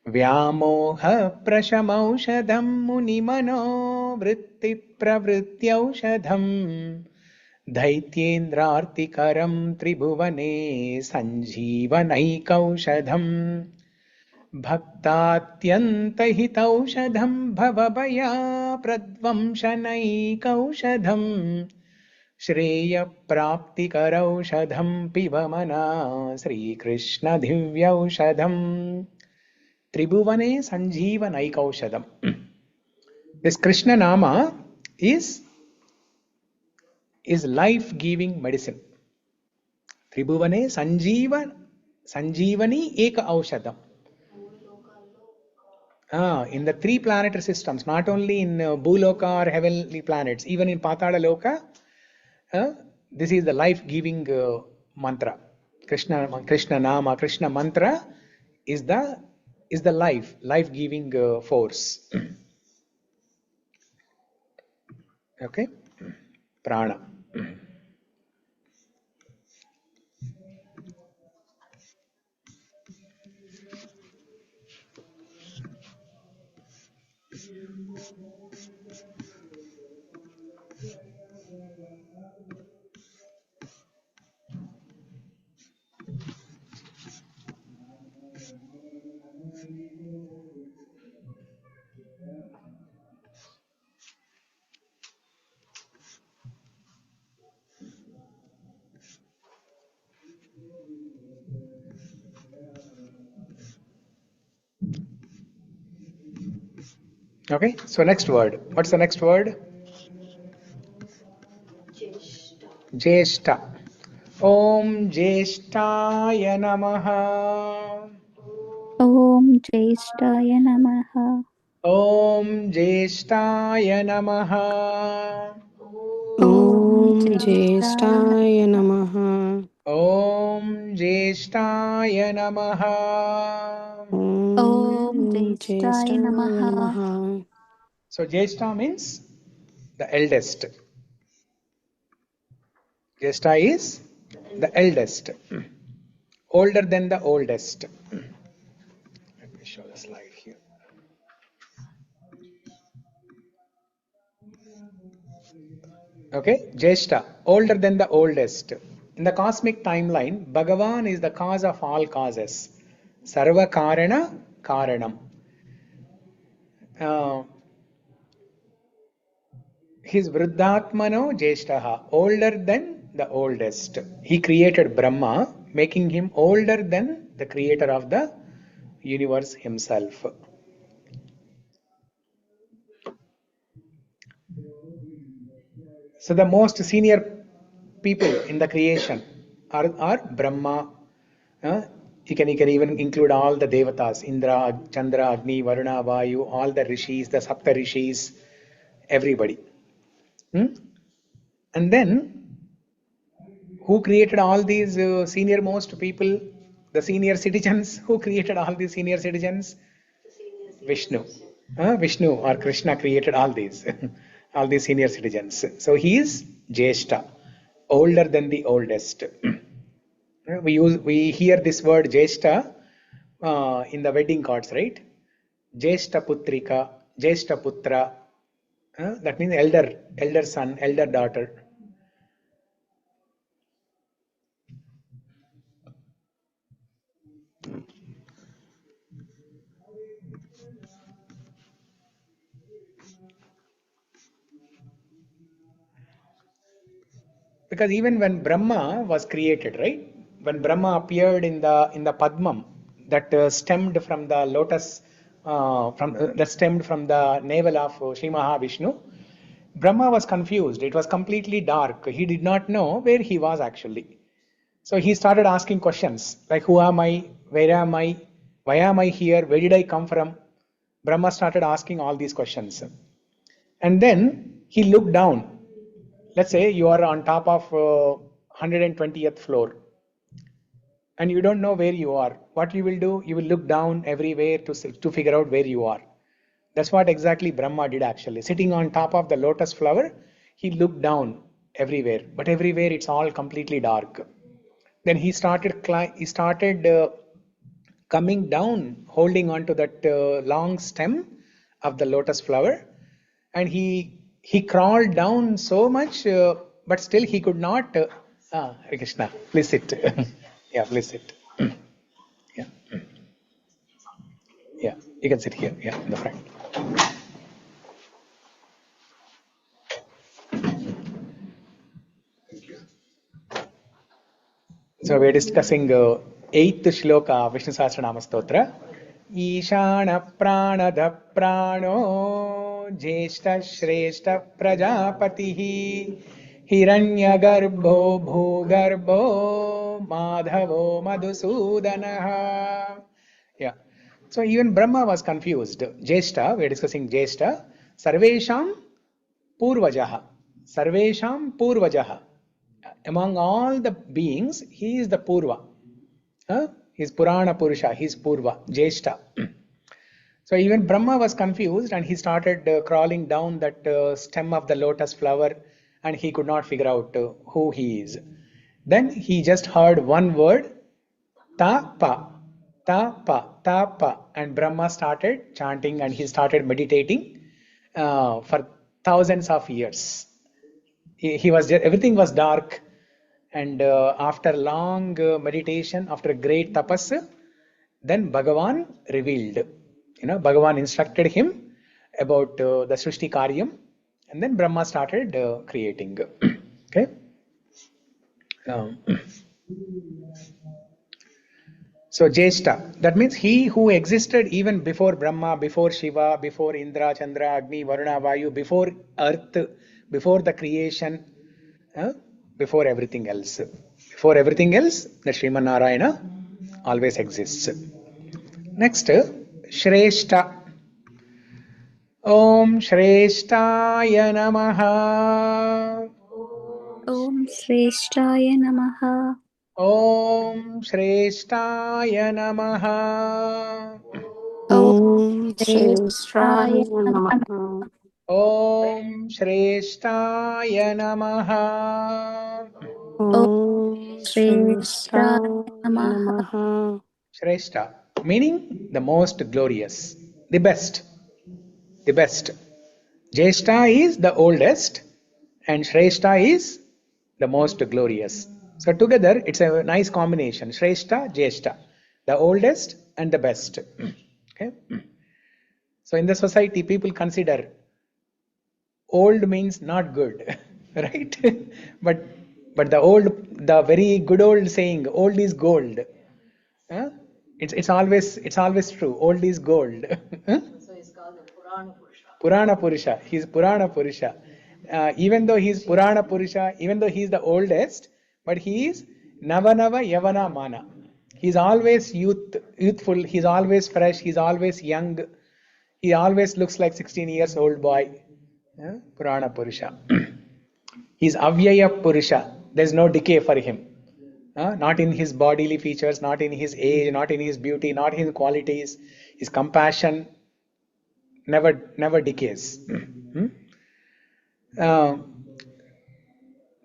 Vyamoha prashamaushadham munimano vritti pravrityaushadham Daityendrartikaram tribhuvane sanjeevanaikaushadham Bhaktatyantahitaushadham bhavabhaya pradvamshanaikaushadham Shreya praptikaraushadham pivamana Sri Krishna divyaushadham Tribhuvane sanjeevanaikaushadham. This Krishna Nama is life-giving medicine. Tribhuvane sanjeevani eka aushadham. In the 3 planetary systems, not only in Bhuloka or heavenly planets, even in Patala Loka, this is the life-giving mantra. Krishna Nama, Krishna mantra is the life-giving force. Okay, prana. Okay, so next word. What's the next word? Jyeṣṭhaḥ. Om Jyeṣṭhāya Namaha. Om Jyeṣṭhāya Namaha. Om Jyeṣṭhāya Namaha. Om Jyeṣṭhāya Namaha. Om Jyeṣṭhāya Namaha. Om Jyeṣṭhāya Namaha. So Jyeṣṭha means the eldest. Jyeṣṭha is the eldest, older than the oldest. Let me show the slide here. Okay, Jyeṣṭha, older than the oldest. In the cosmic timeline, Bhagavan is the cause of all causes. Sarva Karana Karanam. His Vriddhatmano Jyeṣṭhaḥ, older than the oldest. He created Brahma, making him older than the creator of the universe himself. So the most senior people in the creation are Brahma. You can even include all the devatas, Indra, Chandra, Agni, Varuna, Vayu, all the rishis, the Sapta rishis, everybody. And then, who created all these senior most people, the senior citizens? Who created all these senior citizens? Vishnu. Vishnu or Krishna created all these, all these senior citizens. So he is Jyeṣṭha, older than the oldest. We hear this word Jyeṣṭha in the wedding cards, right? Jyeṣṭha Putrika, Jyeṣṭha Putra. That means elder son, elder daughter. Because even when Brahma was created, right? When Brahma appeared in the Padmam that stemmed from the lotus, that stemmed from the navel of Sri Mahavishnu, Brahma was confused. It was completely dark. He did not know where he was actually. So he started asking questions like, who am I? Where am I? Why am I here? Where did I come from? Brahma started asking all these questions. And then he looked down. Let's say you are on top of 120th floor. and you don't know where you are. What you will do? You will look down everywhere to figure out where you are. That's what exactly Brahma did actually. Sitting on top of the lotus flower, he looked down everywhere, but everywhere it's all completely dark. Then he started coming down, holding on to that long stem of the lotus flower, and he crawled down so much, but still he could not. Hare Krishna, please sit. Yeah, please sit. Yeah, yeah, you can sit here. Yeah, in the front. So we are discussing 8th Shloka of Vishnu Sahasra Nāma Stotra. Īśānaḥ prāṇadaḥ prāṇo Jyeṣṭhaḥ Śreṣṭhaḥ Prajāpatiḥ hiraṇyagarbho bhūgarbho mādhavo Madhusūdanaḥ. Yeah. So even Brahma was confused. Jyeṣṭhaḥ, we are discussing Jyeṣṭhaḥ. Sarvesham purvajaha. Sarvesham purvajaha. Among all the beings, he is the Purva. He is Purana Purusha, he is Purva, Jyeṣṭhaḥ. So even Brahma was confused and he started crawling down that stem of the lotus flower and he could not figure out who he is. Then he just heard one word, Tapa, Tapa, Tapa, and Brahma started chanting and he started meditating for thousands of years. He was just, everything was dark. And after long meditation, after great tapas, then Bhagavan revealed. Bhagavan instructed him about the Srishti Karyam, and then Brahma started creating. Okay. So Jyeṣṭhaḥ, that means he who existed even before Brahma, before Shiva, before Indra, Chandra, Agni, Varuna, Vayu, before earth, before the creation. Before everything else. Before everything else, the Sriman Narayana always exists. Next, Śreṣṭhaḥ. Om Śreṣṭhāya Namaha. Om Śreṣṭhāya Namaha. Om Śreṣṭhāya Namaha. Om Śreṣṭhāya Śreṣṭhaḥ Namaha. Om Śreṣṭhāya Namaha. Om Śreṣṭhāya Śreṣṭhaḥ Namaha. Namaha. Śreṣṭha, meaning the most glorious, the best, the best. Jyeṣṭha is the oldest and Śreṣṭha is the most glorious. So together it's a nice combination, Śreṣṭha, Jyeṣṭha, the oldest and the best. Okay. So in the society people consider old means not good, right? but the very good old saying, old is gold. It's always true. Old is gold. So he's called the Purana Purusha. Purana Purusha. He's Purana Purusha. Even though he's Purana Purusha, even though he's the oldest, but he is Navanava Yavana Mana. He's always youthful. He's always fresh. He's always young. He always looks like 16 years old boy. Purana Purusha. He's Avyaya Purusha. There's no decay for him. Not in his bodily features, not in his age, not in his beauty, not in his qualities. His compassion never decays. The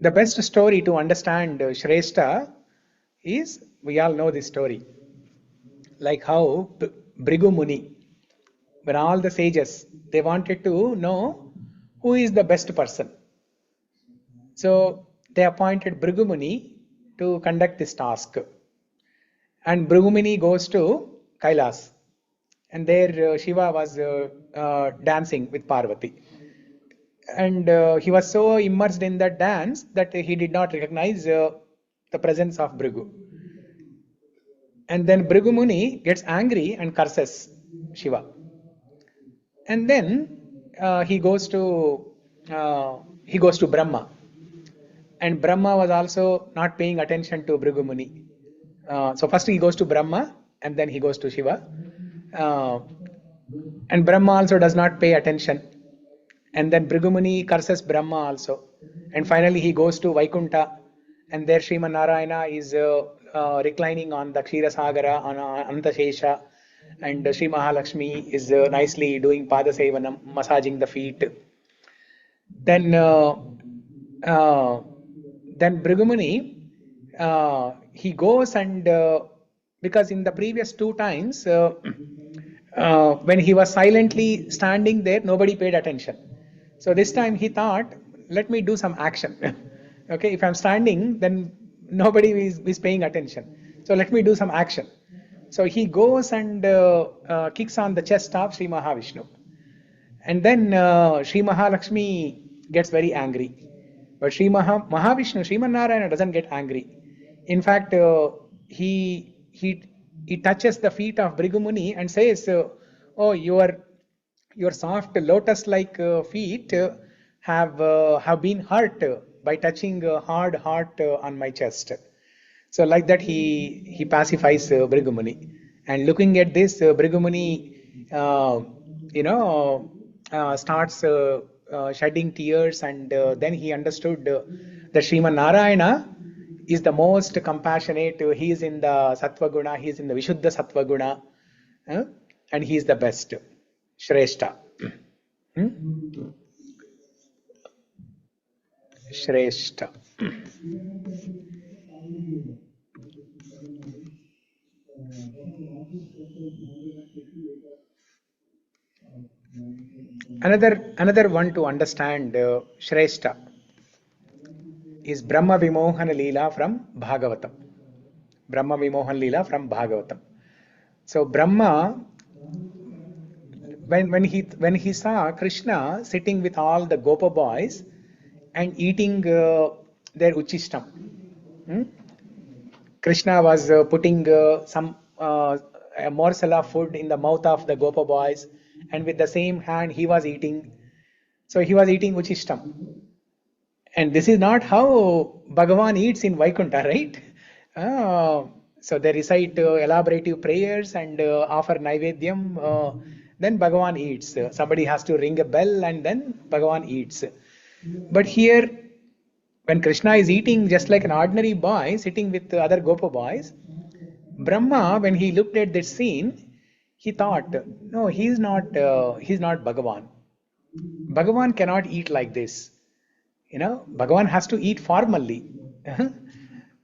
best story to understand Śreṣṭha is, we all know this story, like how Bhrigu Muni, when all the sages, they wanted to know who is the best person. So they appointed Bhrigu Muni to conduct this task. And Bhrigu Muni goes to Kailas. And there Shiva was dancing with Parvati. And he was so immersed in that dance that he did not recognize the presence of Bhrigu. And then Bhrigu Muni gets angry and curses Shiva. And then he goes to Brahma. And Brahma was also not paying attention to Bhrigu Muni. So first he goes to Brahma and then he goes to Shiva. And Brahma also does not pay attention. And then Bhrigu Muni curses Brahma also. And finally he goes to Vaikuntha. And there Sriman Narayana is reclining on the Ksheerasagara on Antashesha, and Sri Mahalakshmi is nicely doing Padasevanam, massaging the feet. Then Bhrigumuni, he goes and because in the previous two times when he was silently standing there, nobody paid attention. So this time he thought, let me do some action. Okay, if I'm standing, then nobody is paying attention. So let me do some action. So he goes and kicks on the chest of Sri Mahavishnu. And then Sri Mahalakshmi gets very angry. But Sri Mahavishnu, Srimanarayana doesn't get angry. In fact, he touches the feet of Bhrigumuni and says, oh, your soft lotus-like feet have been hurt by touching a hard heart on my chest. So like that he pacifies Bhrigumuni. And looking at this, Bhrigumuni, starts shedding tears, and then he understood that Sriman Narayana is the most compassionate. He is in the Sattva Guna, he is in the Vishuddha Sattva Guna, and he is the best. Śreṣṭhaḥ. Śreṣṭhaḥ. Another one to understand Śreṣṭhaḥ is Brahma Vimohana Leela from Bhagavatam. Brahma Vimohana Leela from Bhagavatam. So Brahma, when he saw Krishna sitting with all the Gopa boys and eating their uchishtam, Krishna was putting a morsel of food in the mouth of the Gopa boys, and with the same hand he was eating. So he was eating uchishtam. And this is not how Bhagavan eats in Vaikuntha, right? So they recite elaborative prayers and offer Naivedyam. Then Bhagavan eats. Somebody has to ring a bell and then Bhagavan eats. But here, when Krishna is eating just like an ordinary boy sitting with other Gopa boys, Brahma, when he looked at this scene, he thought, no, he's not Bhagavan. Bhagavan cannot eat like this. Bhagavan has to eat formally.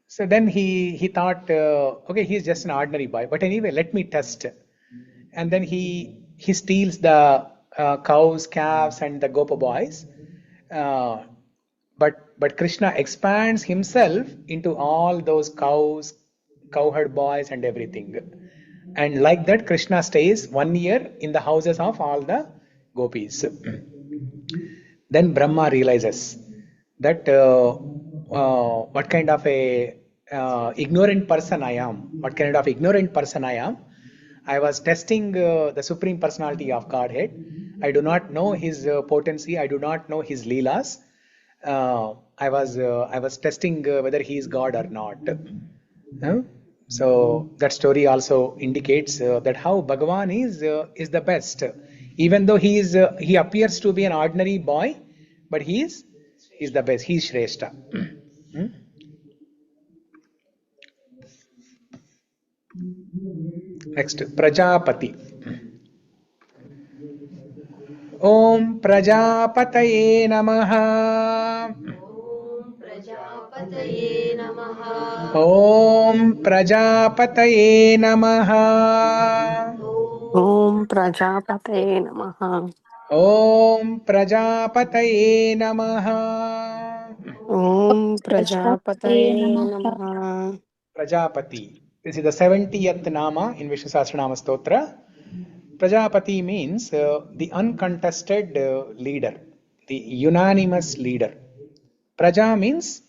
So then he thought, okay, he's just an ordinary boy. But anyway, let me test. And then he steals the cows, calves, and the Gopa boys. But Krishna expands himself into all those cows, cowherd boys, and everything. And like that, Krishna stays 1 year in the houses of all the gopis. Then Brahma realizes that what kind of a ignorant person I am. What kind of ignorant person I am. I was testing the Supreme Personality of Godhead. I do not know his potency. I do not know his leelas. I was testing whether he is God or not. So that story also indicates that how Bhagavan is the best. Even though he appears to be an ordinary boy, but he is the best. He is Śreṣṭhaḥ. Next, Prajāpatiḥ. Om Prajāpataye Namaha. Prajāpataye Namaha. Om Prajāpataye Namaha. Om Prajāpataye Namaha. Om Prajāpataye Namaha. Om Prajāpataye Namaha. Prajāpati. This is the 70th Nama in Vishnu Sahasra Nāma Stotram. Prajāpati means the uncontested leader, the unanimous leader. Praja means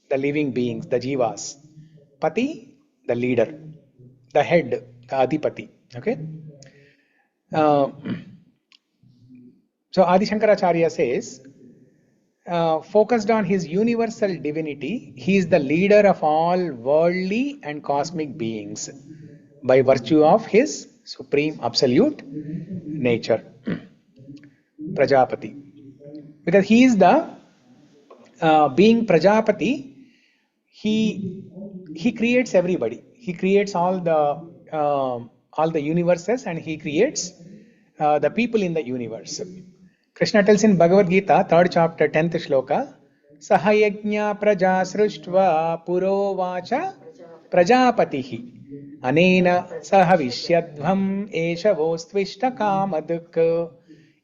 the living beings, the jivas. Pati, the leader, the head, the adhipati. Okay. So Adi Shankaracharya says, focused on his universal divinity, he is the leader of all worldly and cosmic beings by virtue of his supreme absolute nature. Prajāpati. Because he is the being Prajāpati, he he creates everybody. He creates all the universes, and he creates the people in the universe. Krishna tells in Bhagavad Gita, 3rd chapter, 10th shloka, Sahayajna praja sruštva purovacha Prajāpatiḥ anena sahavishyadvam eshavostvishta kamaduk.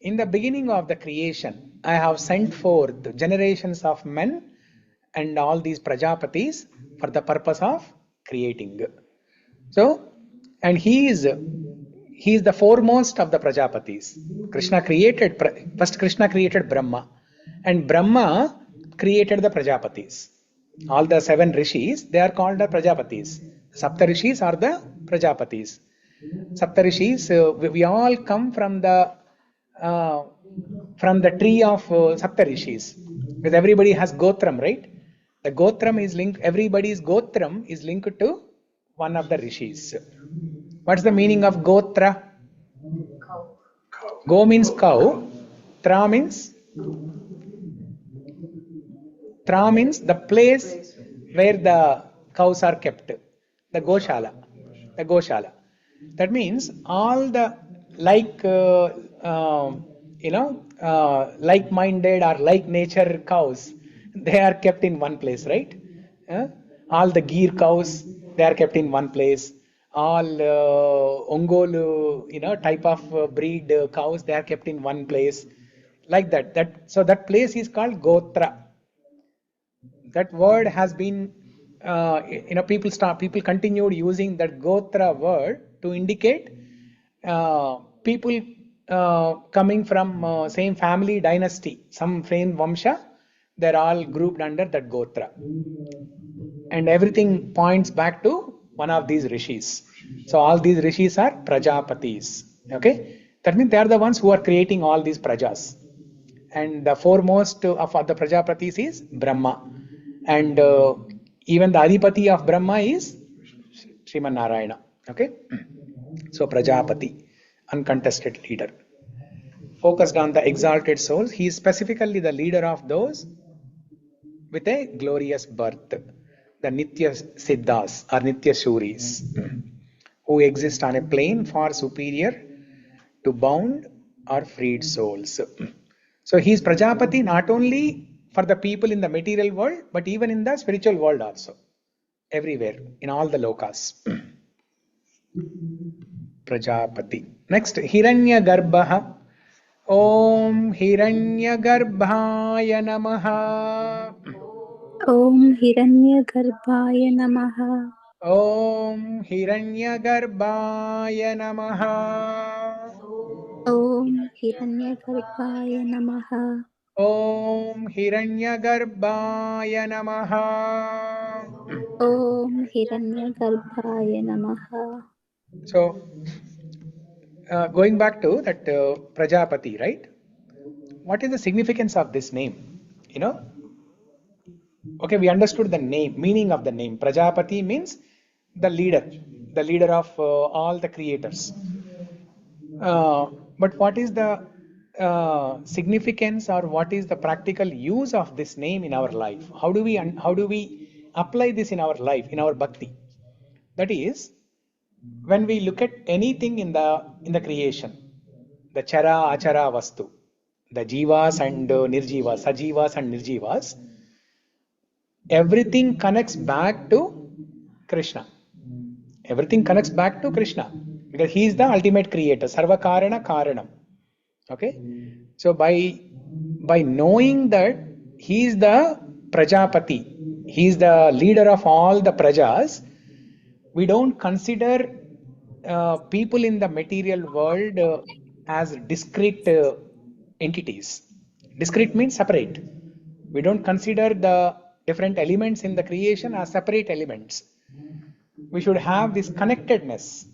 In the beginning of the creation, I have sent forth generations of men and all these Prajapatis for the purpose of creating. So, and he is the foremost of the Prajapatis. First Krishna created Brahma, and Brahma created the Prajapatis. All the 7 rishis, they are called the Prajapatis. Sapta rishis are the Prajapatis. Sapta rishis, we all come from the tree of Sapta rishis. Because everybody has Gotram, right? The Gotram is linked, everybody's Gotram is linked to one of the rishis. What's the meaning of Gotra? Go means cow. Tra means the place where the cows are kept. The Goshala. That means all the like-minded or like-nature cows, they are kept in one place, right? All the Gir cows, they are kept in one place. All Ongol, type of breed cows, they are kept in one place. Like that. So that place is called Gotra. That word has been, people continued using that Gotra word to indicate people coming from same family dynasty, some same Vamsha, they're all grouped under that Gotra. And everything points back to one of these rishis. So all these rishis are Prajapatis. Okay? That means they are the ones who are creating all these prajas. And the foremost of the Prajapatis is Brahma. And even the Adipati of Brahma is Sriman Narayana. Okay? So Prajapati, uncontested leader. Focused on the exalted souls. He is specifically the leader of those with a glorious birth. The Nitya Siddhas or Nitya Shuris, who exist on a plane far superior to bound or freed souls. So he is Prajapati not only for the people in the material world, but even in the spiritual world also. Everywhere, in all the lokas. Prajapati. Next, Hiraṇyagarbhaḥ. Om Hiraṇyagarbhāya Namaha. Om Hiranyagarbhaya Namaha. Om Hiraṇyagarbhāya Namaha. Om Hiranyagarbhaya Namaha. Om Hiraṇyagarbhāya Namaha. Om Hiranyagarbhaya Namaha. So, going back to that Prajapati, right? What is the significance of this name? Okay, we understood the name, meaning of the name. Prajapati means the leader of all the creators. But what is the significance, or what is the practical use of this name in our life? How do we apply this in our life, in our bhakti? That is, when we look at anything in the creation, the chara achara vastu, the jivas and nirjivas, sajivas and nirjivas, everything connects back to Krishna. Everything connects back to Krishna because he is the ultimate creator, sarva karana karanam. Okay, so by knowing that he is the Prajapati, he is the leader of all the prajas, we don't consider people in the material world as discrete entities. Discrete means separate. We don't consider the different elements in the creation as separate elements. We should have this connectedness.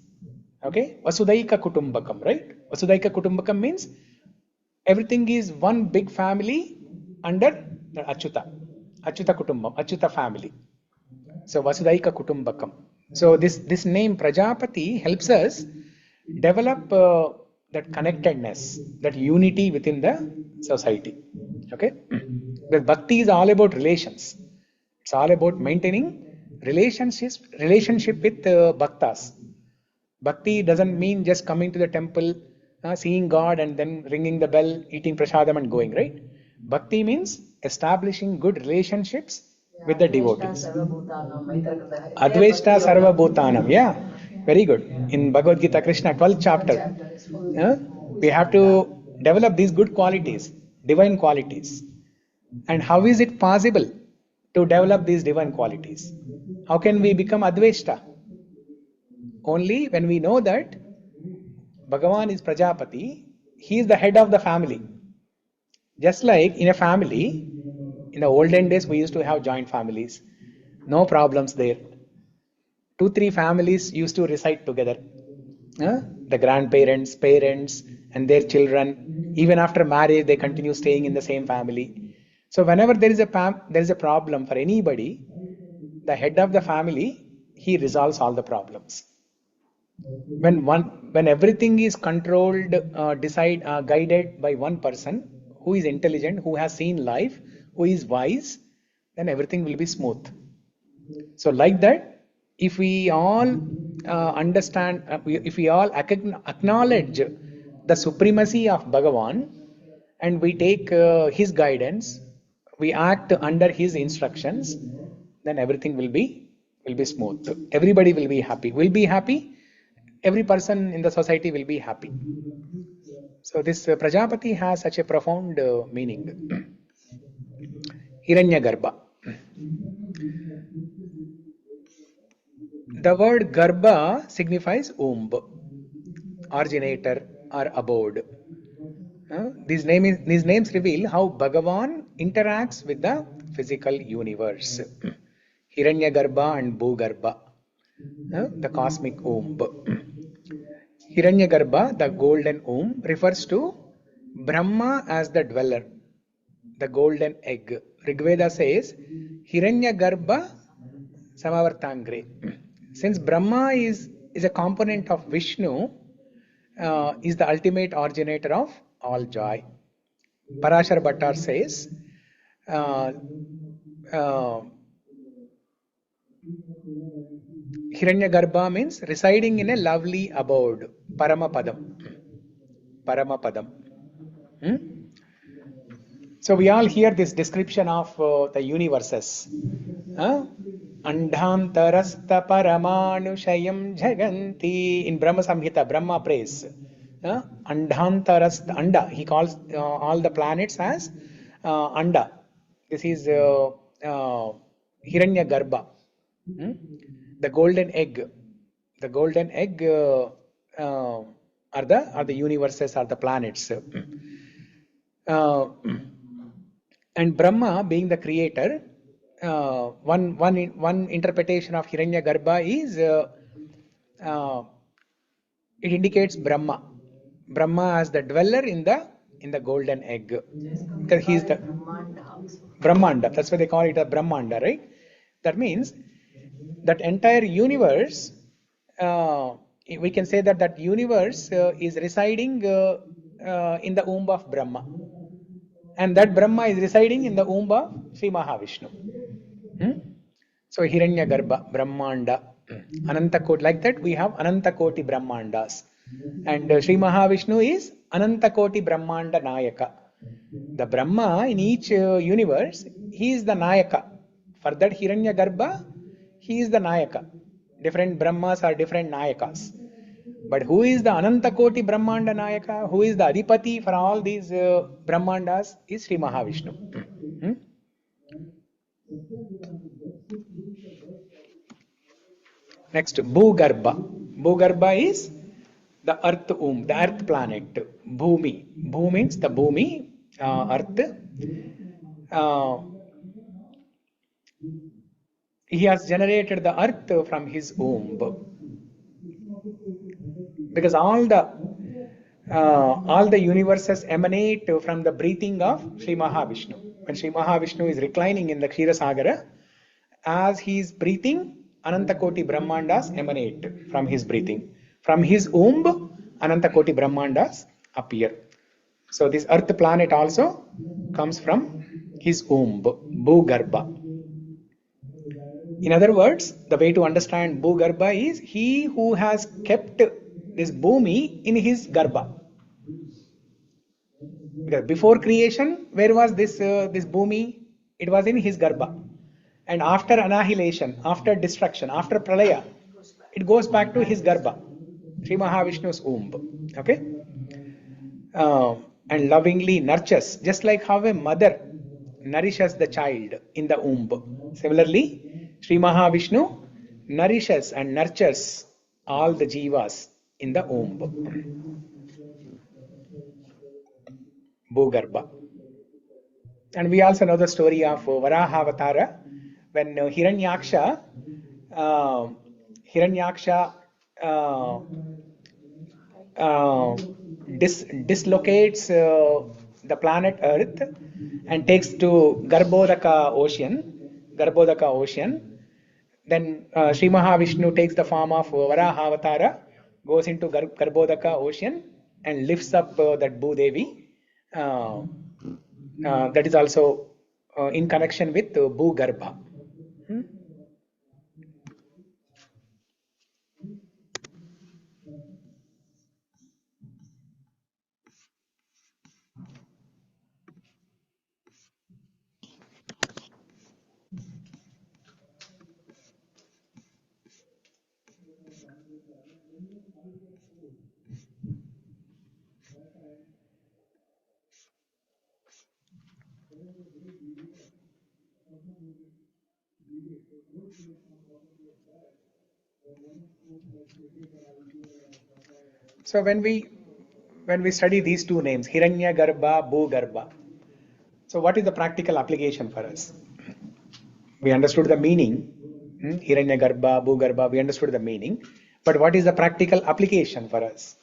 Okay? Vasudaika Kutumbakam, right? Vasudaika Kutumbakam means everything is one big family under the Achyuta Kutumbam, Achyuta family. So Vasudaika Kutumbakam. So this name Prajapati helps us develop that connectedness, that unity within the society. Okay? Because bhakti is all about relations. It's all about maintaining relationship with bhaktas. Bhakti doesn't mean just coming to the temple, seeing God and then ringing the bell, eating prasadam and going, right? Bhakti means establishing good relationships with the devotees. Adveshta Sarva Bhutanam. Yeah, very good. In Bhagavad Gita, Krishna, 12th chapter, we have to develop these good qualities, divine qualities. And how is it possible to develop these divine qualities? How can we become Adveshta? Only when we know that Bhagavan is Prajapati, he is the head of the family. Just like in a family, in the olden days we used to have joint families. No problems there. 2-3 families used to reside together. The grandparents, parents and their children, even after marriage they continue staying in the same family. So whenever there is a problem for anybody, the head of the family, he resolves all the problems. When everything is controlled, guided by one person who is intelligent, who has seen life, who is wise, then everything will be smooth. So like that, if we all understand, if we all acknowledge the supremacy of Bhagavan and we take his guidance, we act under his instructions, then everything will be smooth. Everybody will be happy. We'll be happy. Every person in the society will be happy. So this Prajapati has such a profound meaning. Hiraṇyagarbha. The word Garbha signifies womb, originator or abode. These names reveal how Bhagavan interacts with the physical universe. Hiraṇyagarbha and Bhūgarbha, the cosmic womb. Hiraṇyagarbha, the golden womb, refers to Brahma as the dweller, the golden egg. Rigveda says, Hiraṇyagarbha Samavartangre. Since Brahma is a component of Vishnu, is the ultimate originator of all joy. Parashar Bhattar says, Hiraṇyagarbha means residing in a lovely abode, Paramapadam. Paramapadam. So we all hear this description of the universes. Andhantarastha paramanushayam jaganti. In Brahma Samhita, Brahma prays. Andhantarastha, Anda. He calls all the planets as Anda. This is Hiraṇyagarbha. The golden egg. The golden egg are the universes, are the planets. And Brahma being the creator, one interpretation of Hiraṇyagarbha is it indicates Brahma. Brahma as the dweller in the golden egg. Because he is the Brahmanda. That's why they call it a Brahmanda, right? That means that entire universe, we can say that universe is residing in the womb of Brahma. And that Brahma is residing in the womb of Sri Mahavishnu. So Hiraṇyagarbha, Brahmanda, Anantakoti. Like that we have Anantakoti Brahmandas. And Sri Mahavishnu is Anantakoti Brahmanda Nayaka. The Brahma in each universe, he is the Nayaka. For that Hiraṇyagarbha, he is the Nayaka. Different Brahmas are different Nayakas. But who is the Anantakoti Brahmanda Nayaka? Who is the Adipati for all these Brahmandas? Is Sri Mahavishnu. Next, Bhūgarbha. Bhūgarbha is the earth womb, the earth planet. Bhumi. Bhu means the Bhumi, earth. He has generated the earth from his womb. Because all the universes emanate from the breathing of Sri Mahavishnu. When Sri Mahavishnu is reclining in the Ksheerasagara, as he is breathing, Anantakoti Brahmandas emanate from his breathing. From his womb, Anantakoti Brahmandas appear. So this earth planet also comes from his womb, Bhūgarbha. In other words, the way to understand Bhūgarbha is he who has kept this Bhumi in his Garbha. Because before creation, where was this Bhumi? It was in his Garbha. And after annihilation, after destruction, after Pralaya, it goes back to his Garbha, Sri Mahavishnu's womb. Okay? And lovingly nurtures, just like how a mother nourishes the child in the womb. Similarly, Sri Mahavishnu nourishes and nurtures all the jivas in the womb. Bhūgarbha. And we also know the story of Varahavatara, when Hiranyaksha dislocates the planet Earth and takes to Garbhodaka ocean. Then Sri Mahavishnu takes the form of Varahavatara, goes into Garbhodaka ocean and lifts up that Bhudevi. That is also in connection with Bhūgarbha. So when we study these two names, Hiraṇyagarbha, Bhūgarbha, so what is the practical application for us? We understood the meaning, Hiraṇyagarbha, Bhūgarbha, we understood the meaning, but what is the practical application for us?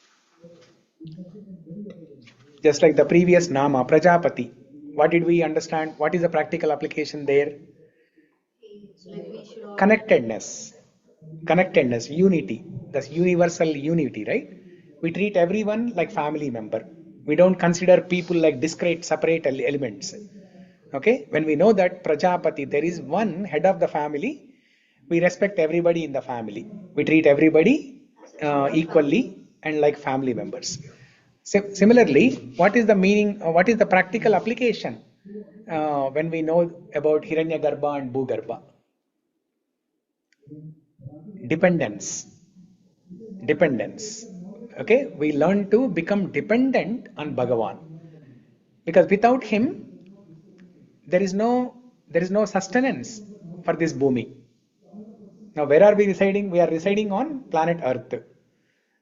Just like the previous Nama, Prajāpatiḥ, what did we understand? What is the practical application there? Connectedness, unity, that's universal unity, right? We treat everyone like family member. We don't consider people like discrete, separate elements. Okay, when we know that Prajāpatiḥ, there is one head of the family, we respect everybody in the family. We treat everybody equally and like family members. Similarly, what is the meaning, what is the practical application when we know about Hiraṇyagarbha and Bhūgarbha? Dependence. Okay, we learn to become dependent on Bhagavan, because without him there is no sustenance for this Bhumi. Now where are we residing? We are residing on planet Earth.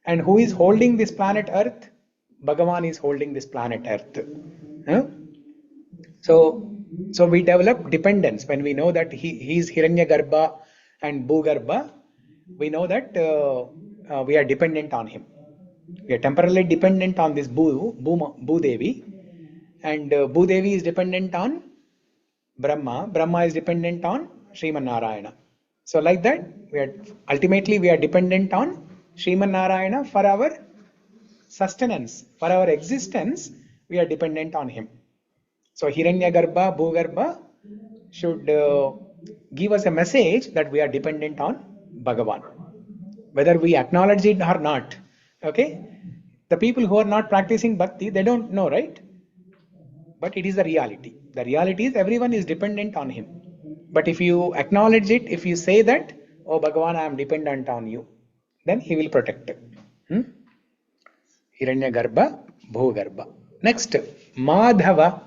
And who is holding this planet Earth? Bhagavan is holding this planet Earth. So we develop dependence when we know that he is Hiraṇyagarbha and Bhūgarbha. We know that we are dependent on him. We are temporarily dependent on this Bhudevi, and Bhudevi is dependent on Brahma. Brahma is dependent on Sriman Narayana. So like that, ultimately we are dependent on Sriman Narayana for our sustenance, for our existence. We are dependent on him. So Hiraṇyagarbha, Bhūgarbha should give us a message that we are dependent on Bhagavan, whether we acknowledge it or not. Okay, the people who are not practicing bhakti, they don't know, right? But it is the reality. The reality is everyone is dependent on him. But if you acknowledge it, if you say that, oh Bhagavan, I am dependent on you, then he will protect you. Hiraṇyagarbha, Bhūgarbha. Next, Mādhava,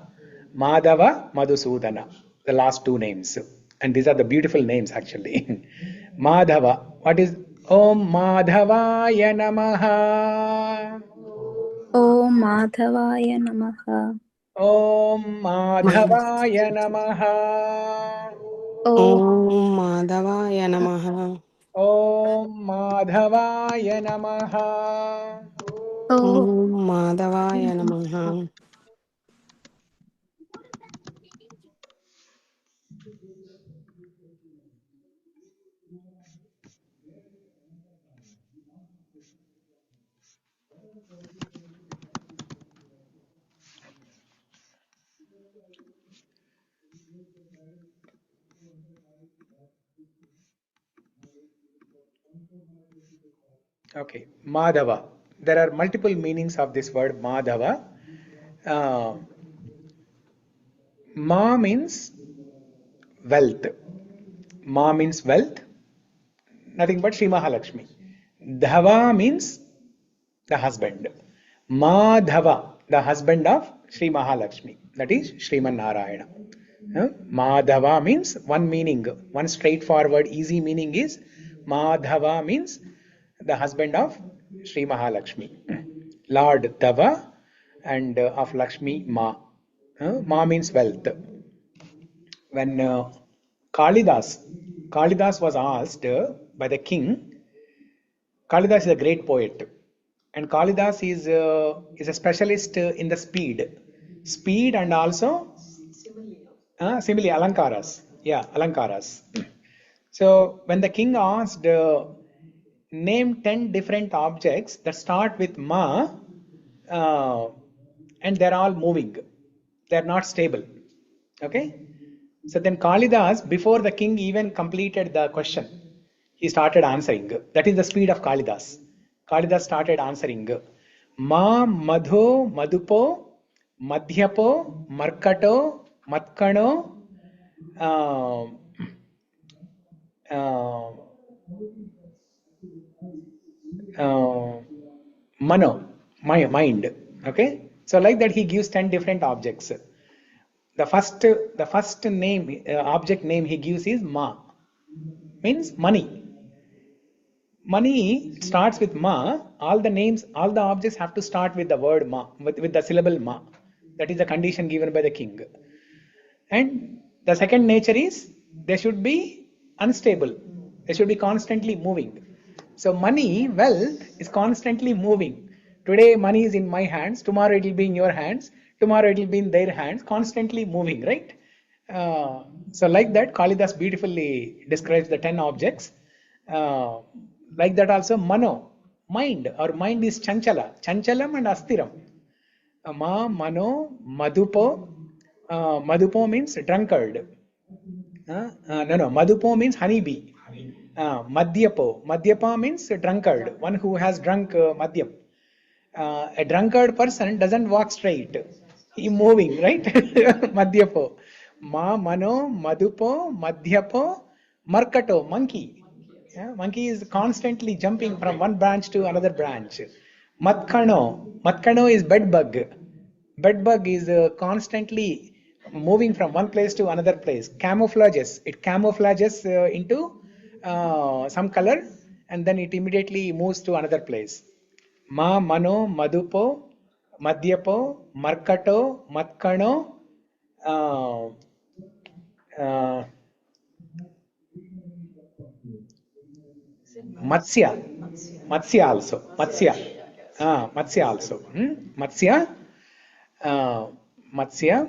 Madhusūdanaḥ, the last two names. And these are the beautiful names actually. Mādhava, what is Om Mādhavāya Namaha? Om Madhavaya Namaha. Om Mādhavāya Namaha. Om Om Madhavaya Namaha. Om Mādhavāya Namaha. Om Om Madhavaya Namaha. Okay, Mādhava. There are multiple meanings of this word Mādhava. Ma means wealth. Ma means wealth. Nothing but Śrī Mahalaxmi. Dhava means the husband. Mādhava, the husband of Śrī Mahalaxmi. That is Śrīman Narayana. Mādhava means one meaning. One straightforward, easy meaning is Mādhava means the husband of Śrī Mahalaxmi. Lord Dhava and of Lakshmi Ma. Ma means wealth. When Kalidas was asked by the king, Kalidas is a great poet, and Kalidas is a specialist in the speed and also simile alankaras. Yeah, alankaras. So when the king asked, name 10 different objects that start with Ma, and they're all moving. They're not stable. Okay. So then Kalidas, before the king even completed the question, he started answering. That is the speed of Kalidas. Kalidas started answering. Ma, Madhu, Madhupo, Madhyapo, Markato, Matkano, Mano, my mind. Okay. So like that he gives 10 different objects. The first name, object name he gives is Ma, means money. Money starts with Ma. All the objects have to start with the word Ma, with the syllable Ma. That is the condition given by the king. And the second nature is they should be unstable. They should be constantly moving. So money, wealth is constantly moving. Today money is in my hands, tomorrow it will be in your hands, tomorrow it will be in their hands, constantly moving, right? So like that, Kalidas beautifully describes the 10 objects. Like that also, Mano, mind. Our mind is Chanchala, Chanchalam and Astiram. Ma, Mano, Madhupo. Madhupo means drunkard. Madhupo means honeybee. Madhyapo. Madhyapa means drunkard, one who has drunk Madhyam. A drunkard person doesn't walk straight. He moving, right? Madhyapo. Ma, Mano, Madhupo, Madhyapo, Markato, monkey. Monkey is constantly jumping from one branch to another branch. Matkano. Matkano is bedbug. Bedbug is constantly moving from one place to another place. Camouflages. It camouflages into some color and then it immediately moves to another place. Ma, Mano, Madhupo, Madhyapo, Markato, Matkano, Matsya. Matsya also. Matsya. Matsya also. Matsya. Matsya.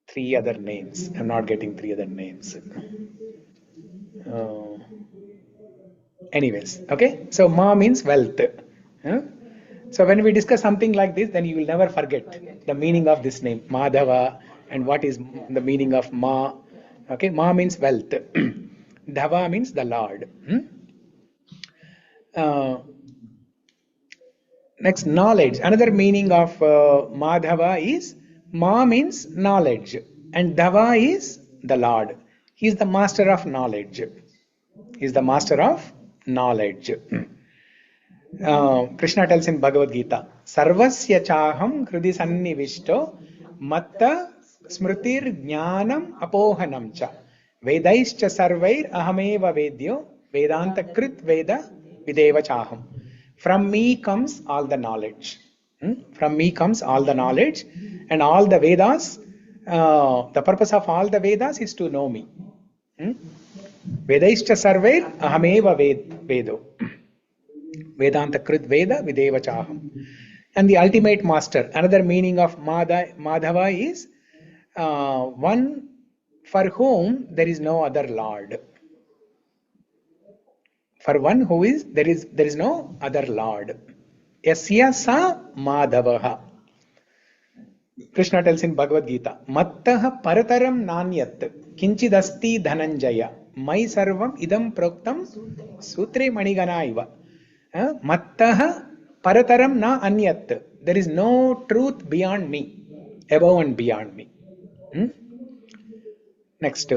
Three other names. I'm not getting three other names. Anyways, okay. So Ma means wealth. So when we discuss something like this, then you will never forget the meaning of this name, Mādhava, and what is the meaning of Ma. Okay, Ma means wealth. Dhava means the Lord. Next, knowledge. Another meaning of Mādhava is Ma means knowledge, and Dhava is the Lord. He is the master of knowledge. He is the master of knowledge. Krishna tells in Bhagavad Gita, Sarvasya chaham krudi sannivishto matta smritir jnanam apohanam cha vedaischa sarvair ahameva vedyo vedanta krit veda videva chaham. From me comes all the knowledge. From me comes all the knowledge, and all the Vedas, the purpose of all the Vedas is to know me. Vedaischa sarvair ahameva vedo. Vedanta krit veda videva chaham. And the ultimate master. Another meaning of Mādhava is one for whom there is no other Lord. For one who is, there is no other Lord. Yasya sa Mādhavaha. Krishna tells in Bhagavad Gita, Mattaha parataram nanyat kinchidasti dhananjaya mai sarvam idam proktam sutre manigana iva. Mattaha parataram na anyat. There is no truth beyond me, above and beyond me. Next.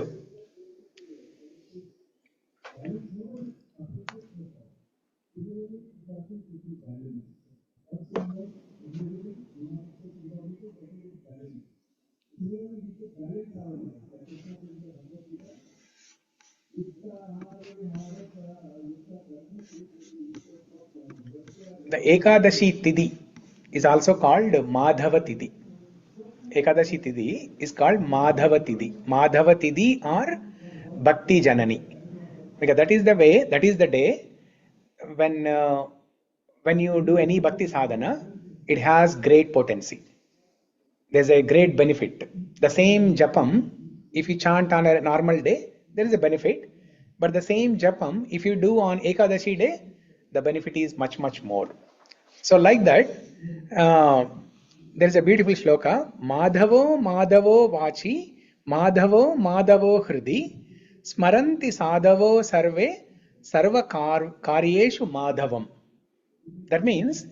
The Ekadashi Tidhi is also called Mādhava Tidhi. Ekadashi Tidhi is called Mādhava Tidhi. Mādhava Tidhi or Bhakti Janani. Because that is the way, that is the day when you do any Bhakti sadhana, it has great potency. There's a great benefit. The same japam, if you chant on a normal day, there is a benefit. But the same japam, if you do on Ekadashi day, the benefit is much, much more. So like that, there is a beautiful shloka. Mādhavo mādhavo vachi, mādhavo mādhavo hridi, smaranti sadhavo sarve, sarva karyeshu mādhavam. That means,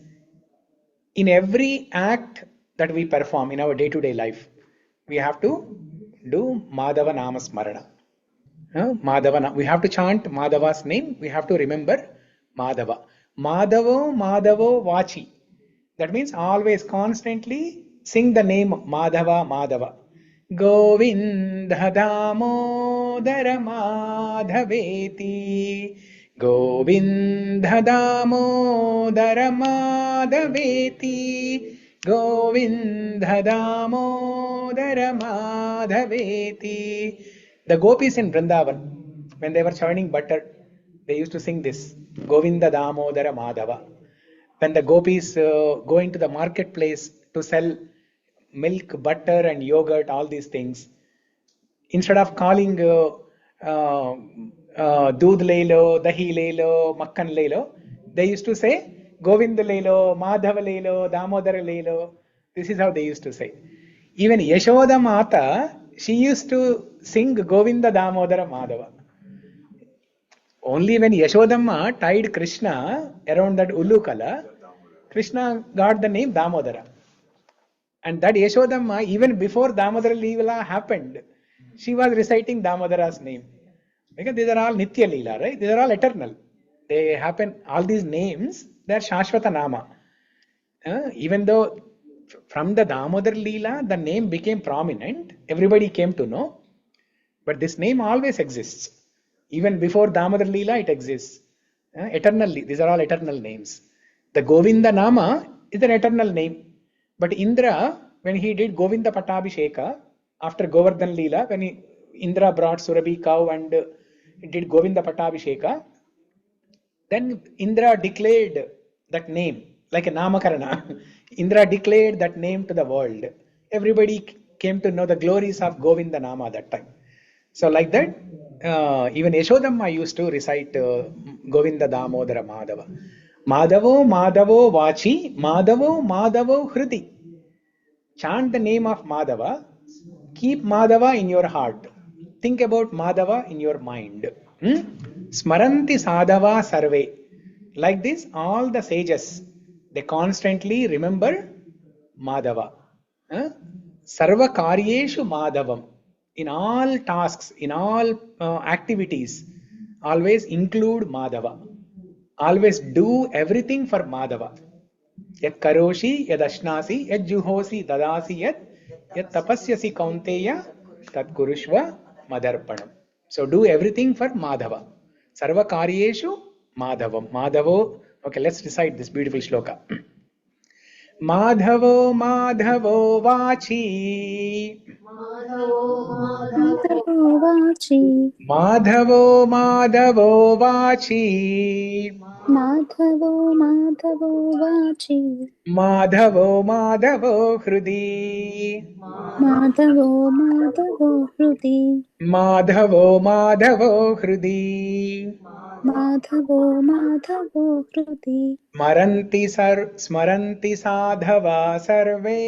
in every act that we perform in our day-to-day life, we have to do Mādhava Nama Smarana. We have to chant Madhava's name. We have to remember Mādhava. Mādhavo Mādhavo Vachi. That means always constantly sing the name Mādhava Mādhava. Govinda Damodara Madhaveti. Govinda Damodara Madhaveti. Govinda Damodara Madhaveti. The gopis in Vrindavan, when they were churning butter, they used to sing this, Govinda Damodara Madhava. When the gopis go into the marketplace to sell milk, butter and yogurt, all these things, instead of calling Doodh Lelo, Dahi Lelo, Makkan Lelo, they used to say Govinda Lelo, Madhava Lelo, Damodara Lelo. This is how they used to say. Even Yashoda Mata, she used to sing Govinda Damodara Madhava. Only when Yashodamma tied Krishna around that Ulukala, Krishna got the name Damodara. And that Yashodamma, even before Damodara Leela happened, she was reciting Damodara's name. Because these are all Nitya Leela, right? These are all eternal. They happen, all these names, they are Shashvata Nama. Even though from the Damodar Leela, the name became prominent, everybody came to know. But this name always exists. Even before Damodar Leela, it exists. Eternally, these are all eternal names. The Govinda Nama is an eternal name. But Indra, when he did Govinda Pattabhisheka, after Govardhan Leela, when Indra brought Surabhi cow and did Govinda Pattabhisheka, then Indra declared that name, like a Namakarana. Indra declared that name to the world. Everybody came to know the glories of Govinda Nama that time. So like that, even Yashodamma used to recite Govinda Damodara Madhava. Mādhavo Mādhavo Vachi, Mādhavo Mādhavo Hridi. Chant the name of Madhava. Keep Madhava in your heart. Think about Madhava in your mind. Smaranti Sadhava Sarve. Like this, all the sages, they constantly remember Madhava. Sarva Karyeshu Madhavam. In all tasks, in all activities, always include Madhava. Always do everything for Madhava. Yat karoshi, yad ashnasi, yad juhosi, dadasi, yat tapasyasi kaunteya, tat kurushva madarpanam. So do everything for Madhava. Sarva karyeshu Madhavam. Mādhavo. Okay, let's recite this beautiful shloka. Mādhavo Mādhavo Vachi. Mādhavo Vachi. Mādhavo Mādhavo Vachi. Mādhavo Mādhavo Vachi. Mādhavo Mādhavo Hridi. Mādhavo Mādhavo Hrudi. Mādhavo Mādhavo Hridi. Mādhavo Mādhavo Hrudi. Smaranti Sadhava Sarve.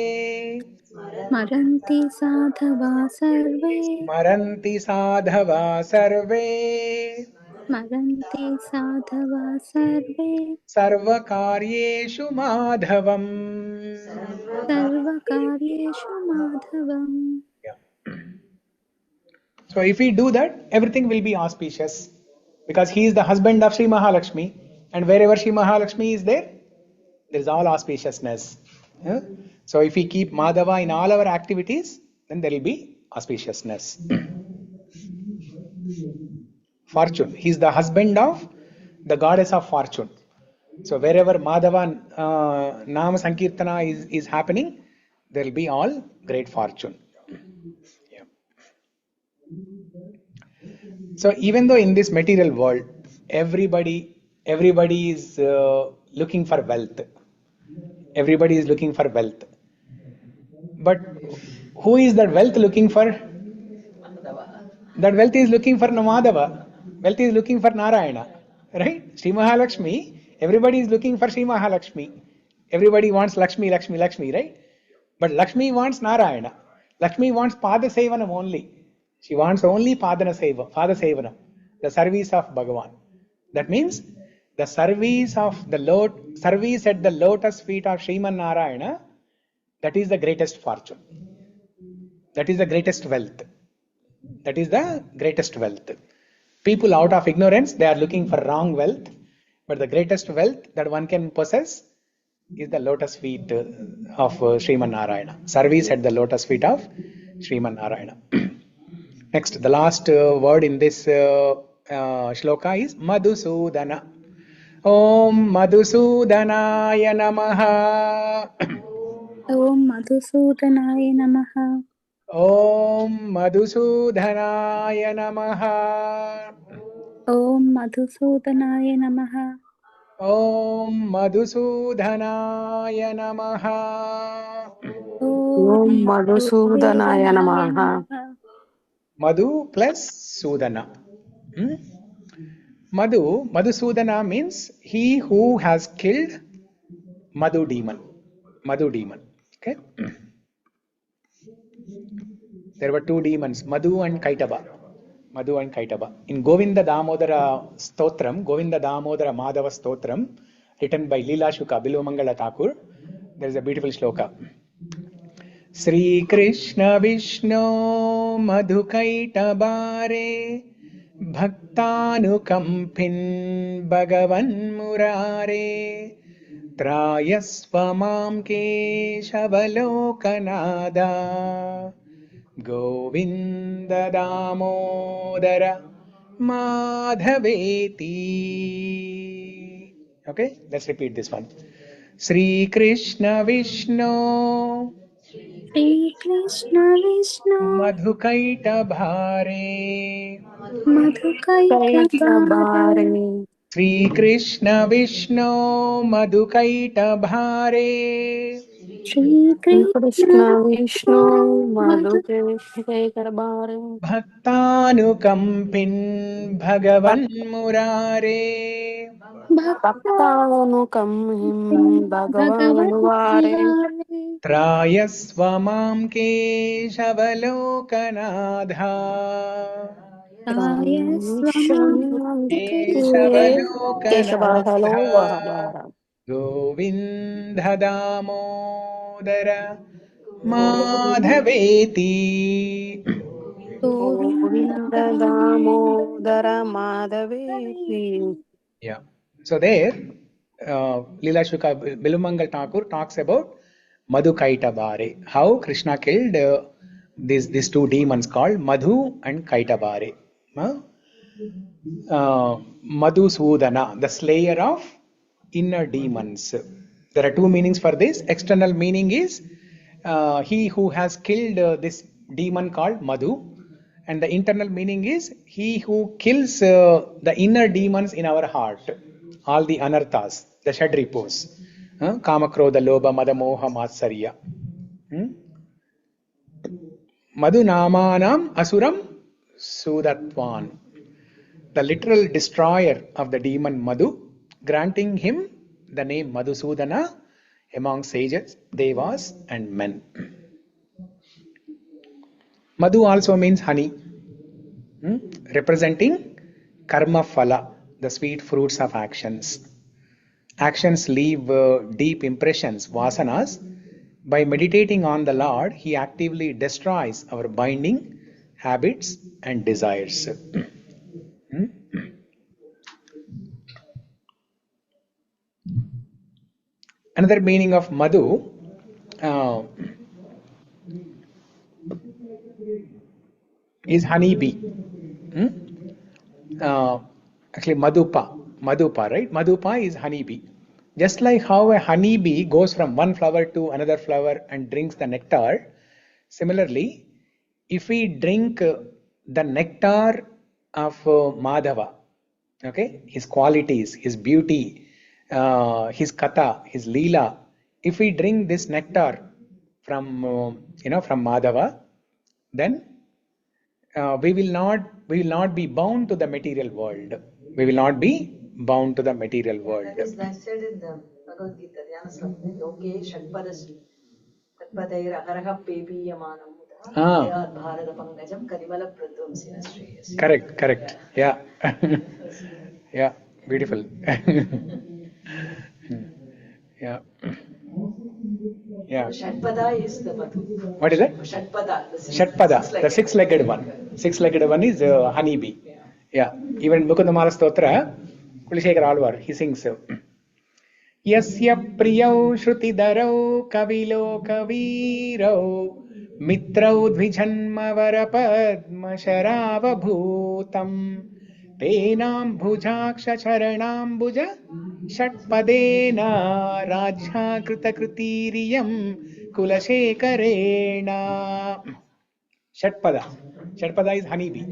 स्मरन्ति साधवा सर्वे स्मरन्ति साधवा सर्वे स्मरन्ति साधवा सर्वे सर्वकार्येषु माधवम्. सर्वकार्येषु माधवम्. Yeah. So if we do that, everything will be auspicious, because he is the husband of Sri Mahalakshmi, and wherever Sri Mahalakshmi is there, there is all auspiciousness. Yeah? So if we keep Madhava in all our activities, then there will be auspiciousness. Fortune. He is the husband of the goddess of fortune. So wherever Madhava Nama Sankirtana is happening, there will be all great fortune. Yeah. So even though in this material world, everybody is looking for wealth. Everybody is looking for wealth. But who is that wealth looking for? That wealth is looking for Madhava. Wealth is looking for Narayana. Right? Sri Mahalakshmi, everybody is looking for Sri Mahalakshmi. Everybody wants Lakshmi, Lakshmi, Lakshmi, right? But Lakshmi wants Narayana. Lakshmi wants Pada Sevanam only. She wants only Pada Sevanam, the service of Bhagavan. That means the service of service at the lotus feet of Sriman Narayana, that is the greatest fortune. That is the greatest wealth. That is the greatest wealth. People out of ignorance, they are looking for wrong wealth, but the greatest wealth that one can possess is the lotus feet of Sriman Narayana. Service at the lotus feet of Sriman Narayana. Next, the last word in this shloka is Madhusūdana. Om Madhusūdanāya Namaha. Om Madhusūdanaaya Namaha. Om Madhusūdanāya Namaha. Om Madhusūdanaaya Namaha. Om Madhusūdanāya Namaha. Om Madhusūdanaya Namaha. Madhu plus Sudana. Madhusūdana means he who has killed Madhu demon. Madhu demon. Okay. There were two demons, Madhu and Kaitaba. Madhu and Kaitaba. In Govinda Damodara Stotram, Govinda Damodara Madhava Stotram, written by Leela Shuka, Bilvamangala Thakur, there is a beautiful shloka. Sri Krishna Vishnu Madhu Kaitabare Bhaktanukampin Bhagavan Murare Trayasvamam Keshavalokanada Govinda Damodara Madhaveti. Okay, let's repeat this one. Sri Krishna Vishnu Shri Krishna Vishnu Madhukaitabhare Madhukaitabhare Sri Krishna Vishnu Madhukaitabhare Shri Krishna Krishna Vishnu Madhu Madhukaitabhare Bhaktanukampin Bhagavan Murare Bhakta Bhaktanukamhim Bhagavan Bhagavanuvare Murare Trayasvamam Keshavalokanadha Ayasvamam Keshavalokanadha Govinda Damodara Madhaveti. Govinda Damodara Madhaveti. Yeah. So there, Leela Shuka Bilumangal Thakur talks about Madhu Kaitabhare. How Krishna killed these two demons called Madhu and Kaitabhare. Madhusūdana, the slayer of inner demons. There are two meanings for this. External meaning is he who has killed this demon called Madhu, and the internal meaning is he who kills the inner demons in our heart, all the anarthas, the shadripos, kama, krodha, lobha, mada, moha, matsarya. Madhu namanam asuram sudatvan, the literal destroyer of the demon Madhu, granting him the name Madhusūdana among sages, devas and men. Madhu also means honey, representing karma phala, the sweet fruits of actions. Actions leave deep impressions, vasanas. By meditating on the Lord, he actively destroys our binding habits and desires. Another meaning of Madhu is honeybee. Actually, Madhupa, right? Madhupa is honeybee. Just like how a honeybee goes from one flower to another flower and drinks the nectar, similarly, if we drink the nectar of Madhava, okay, his qualities, his beauty, his katha, his leela, if we drink this nectar from from Madhava, then we will not be bound to the material world. We will not be bound to the material world. That is said in the Bhagavad Gita, Dhyana Sloka, Loke Shadpadasri, Tatpadair Agaraha Pepiyamanam Mudha, Bharata Pangajam Kalivala Pradvamsina Shreyas. Correct. Yeah. Yeah, beautiful. Yeah. Yeah. Shadpada is the Madhu. What is it? Shatpada, the six-legged one. Six-legged one is honeybee. Yeah. Even in Mukundamala Stotra, Kulishekara Alvar, he sings, Yasya priyau shrutidarau kavilo kaviro mitrau dvijanma varapadma sharava bhutam tenam bhujaksha charanam bhuja shatpadena rajha krita kritiriyam kulashekarena. Shatpada is honeybee.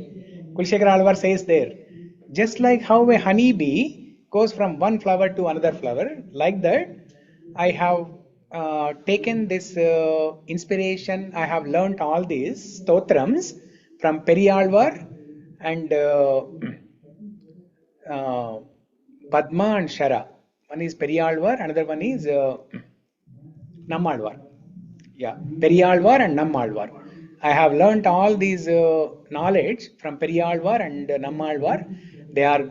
Kulshekara Alvar says there, just like how a honeybee goes from one flower to another flower, like that, I have taken this inspiration. I have learnt all these stotrams from Periyalvar and Padma and Shara. One is Periyalvar, another one is Nammalvar. Yeah, Periyalvar and Nammalvar. I have learnt all these knowledge from Periyalvar and Nammalvar. They are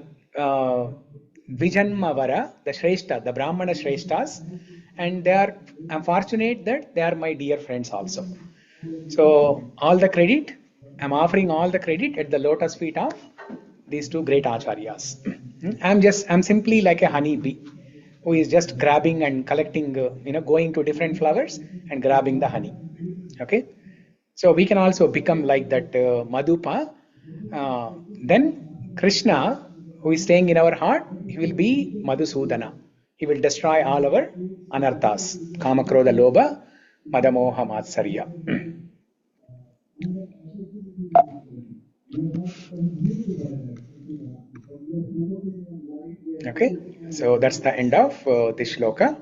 Vijanmavara, the Śreṣṭhaḥ, the Brahmana Śreṣṭhas, and I'm fortunate that they are my dear friends also. So all the credit, I'm offering all the credit at the lotus feet of these two great acharyas. I'm simply like a honeybee who is just grabbing and collecting, going to different flowers and grabbing the honey. Okay. So we can also become like that Madhupa. Then Krishna, who is staying in our heart, he will be Madhusūdanaḥ. He will destroy all our anarthas, Kama, Krodha, Lobha, Mada, Moha, Matsarya. Okay, so that's the end of this shloka.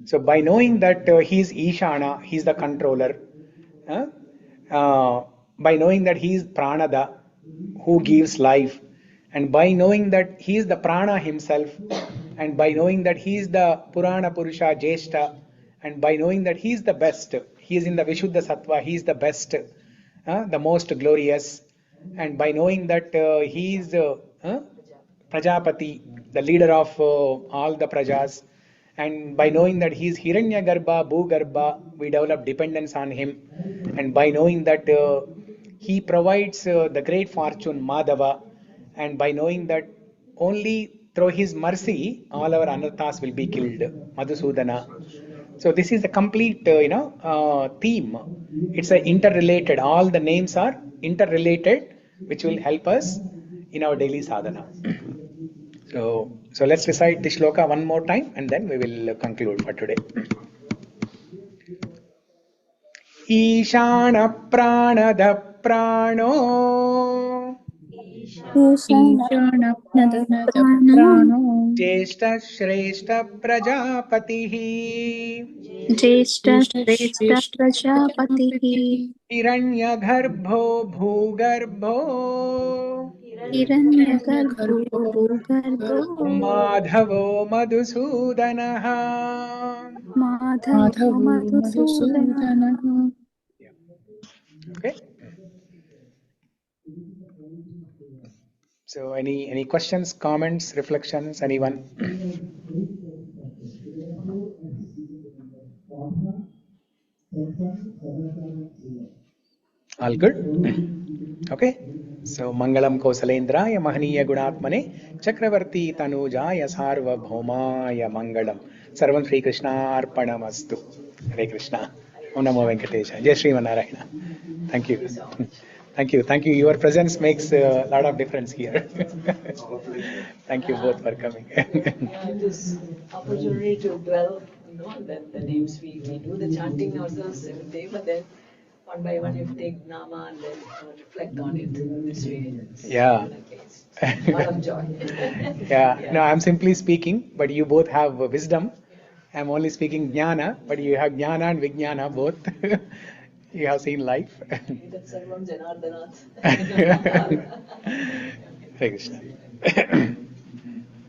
So by knowing that he is Īśānaḥ, he is the controller, by knowing that he is Prāṇadaḥ, who gives life, and by knowing that he is the prana himself, and by knowing that he is the Purana Purusha Jyeṣṭhaḥ, and by knowing that he is the best, he is in the Vishuddha Sattva, he is the best, the most glorious, and by knowing that he is Prajāpatiḥ, the leader of all the prajas, and by knowing that he is hiraṇyagarbho, bhūgarbho, we develop dependence on him, and by knowing that he provides the great fortune Mādhava, and by knowing that only through his mercy all our anarthas will be killed, Madhusūdanaḥ. So this is a complete theme. It's a interrelated, all the names are interrelated, which will help us in our daily sadhana. So let's recite this shloka one more time and then we will conclude for today. Īśānaḥ prāṇadaḥ prāṇo Īśānaḥ prāṇo ज्येष्ठः श्रेष्ठ प्रजापतिः Jyeṣṭhaḥ Prajāpatiḥ हिरण्यगर्भो भूगर्भो Hiraṇyagarbho Bhūgarbho माधवो मधुसूदनः. Mādhavo Madhusūdanaḥ. Madhusūdanaḥ. Okay. So any questions, comments, reflections, anyone? All good? Okay. So Mangalam Kosalendraya Mahaniya Gunatmane Chakravarti Tanujaya Sarvabhaumaya Mangalam. Sarvam Sri Krishna Arpanamastu. Hare Krishna. Om Namo Venkatesha. Jai Shri Narayana. Thank you. Thank you. Thank you. Your presence makes a lot of difference here. Thank you both for coming. This opportunity to dwell, the names we do the chanting ourselves every day, but then one by one you take Nama and then reflect on it this way. Yeah. A lot of joy. Yeah. No, I'm simply speaking, but you both have wisdom. I'm only speaking jnana, but you have jnana and vijnana both. You have seen life. That's Sarvam Janardanath. Hare Krishna.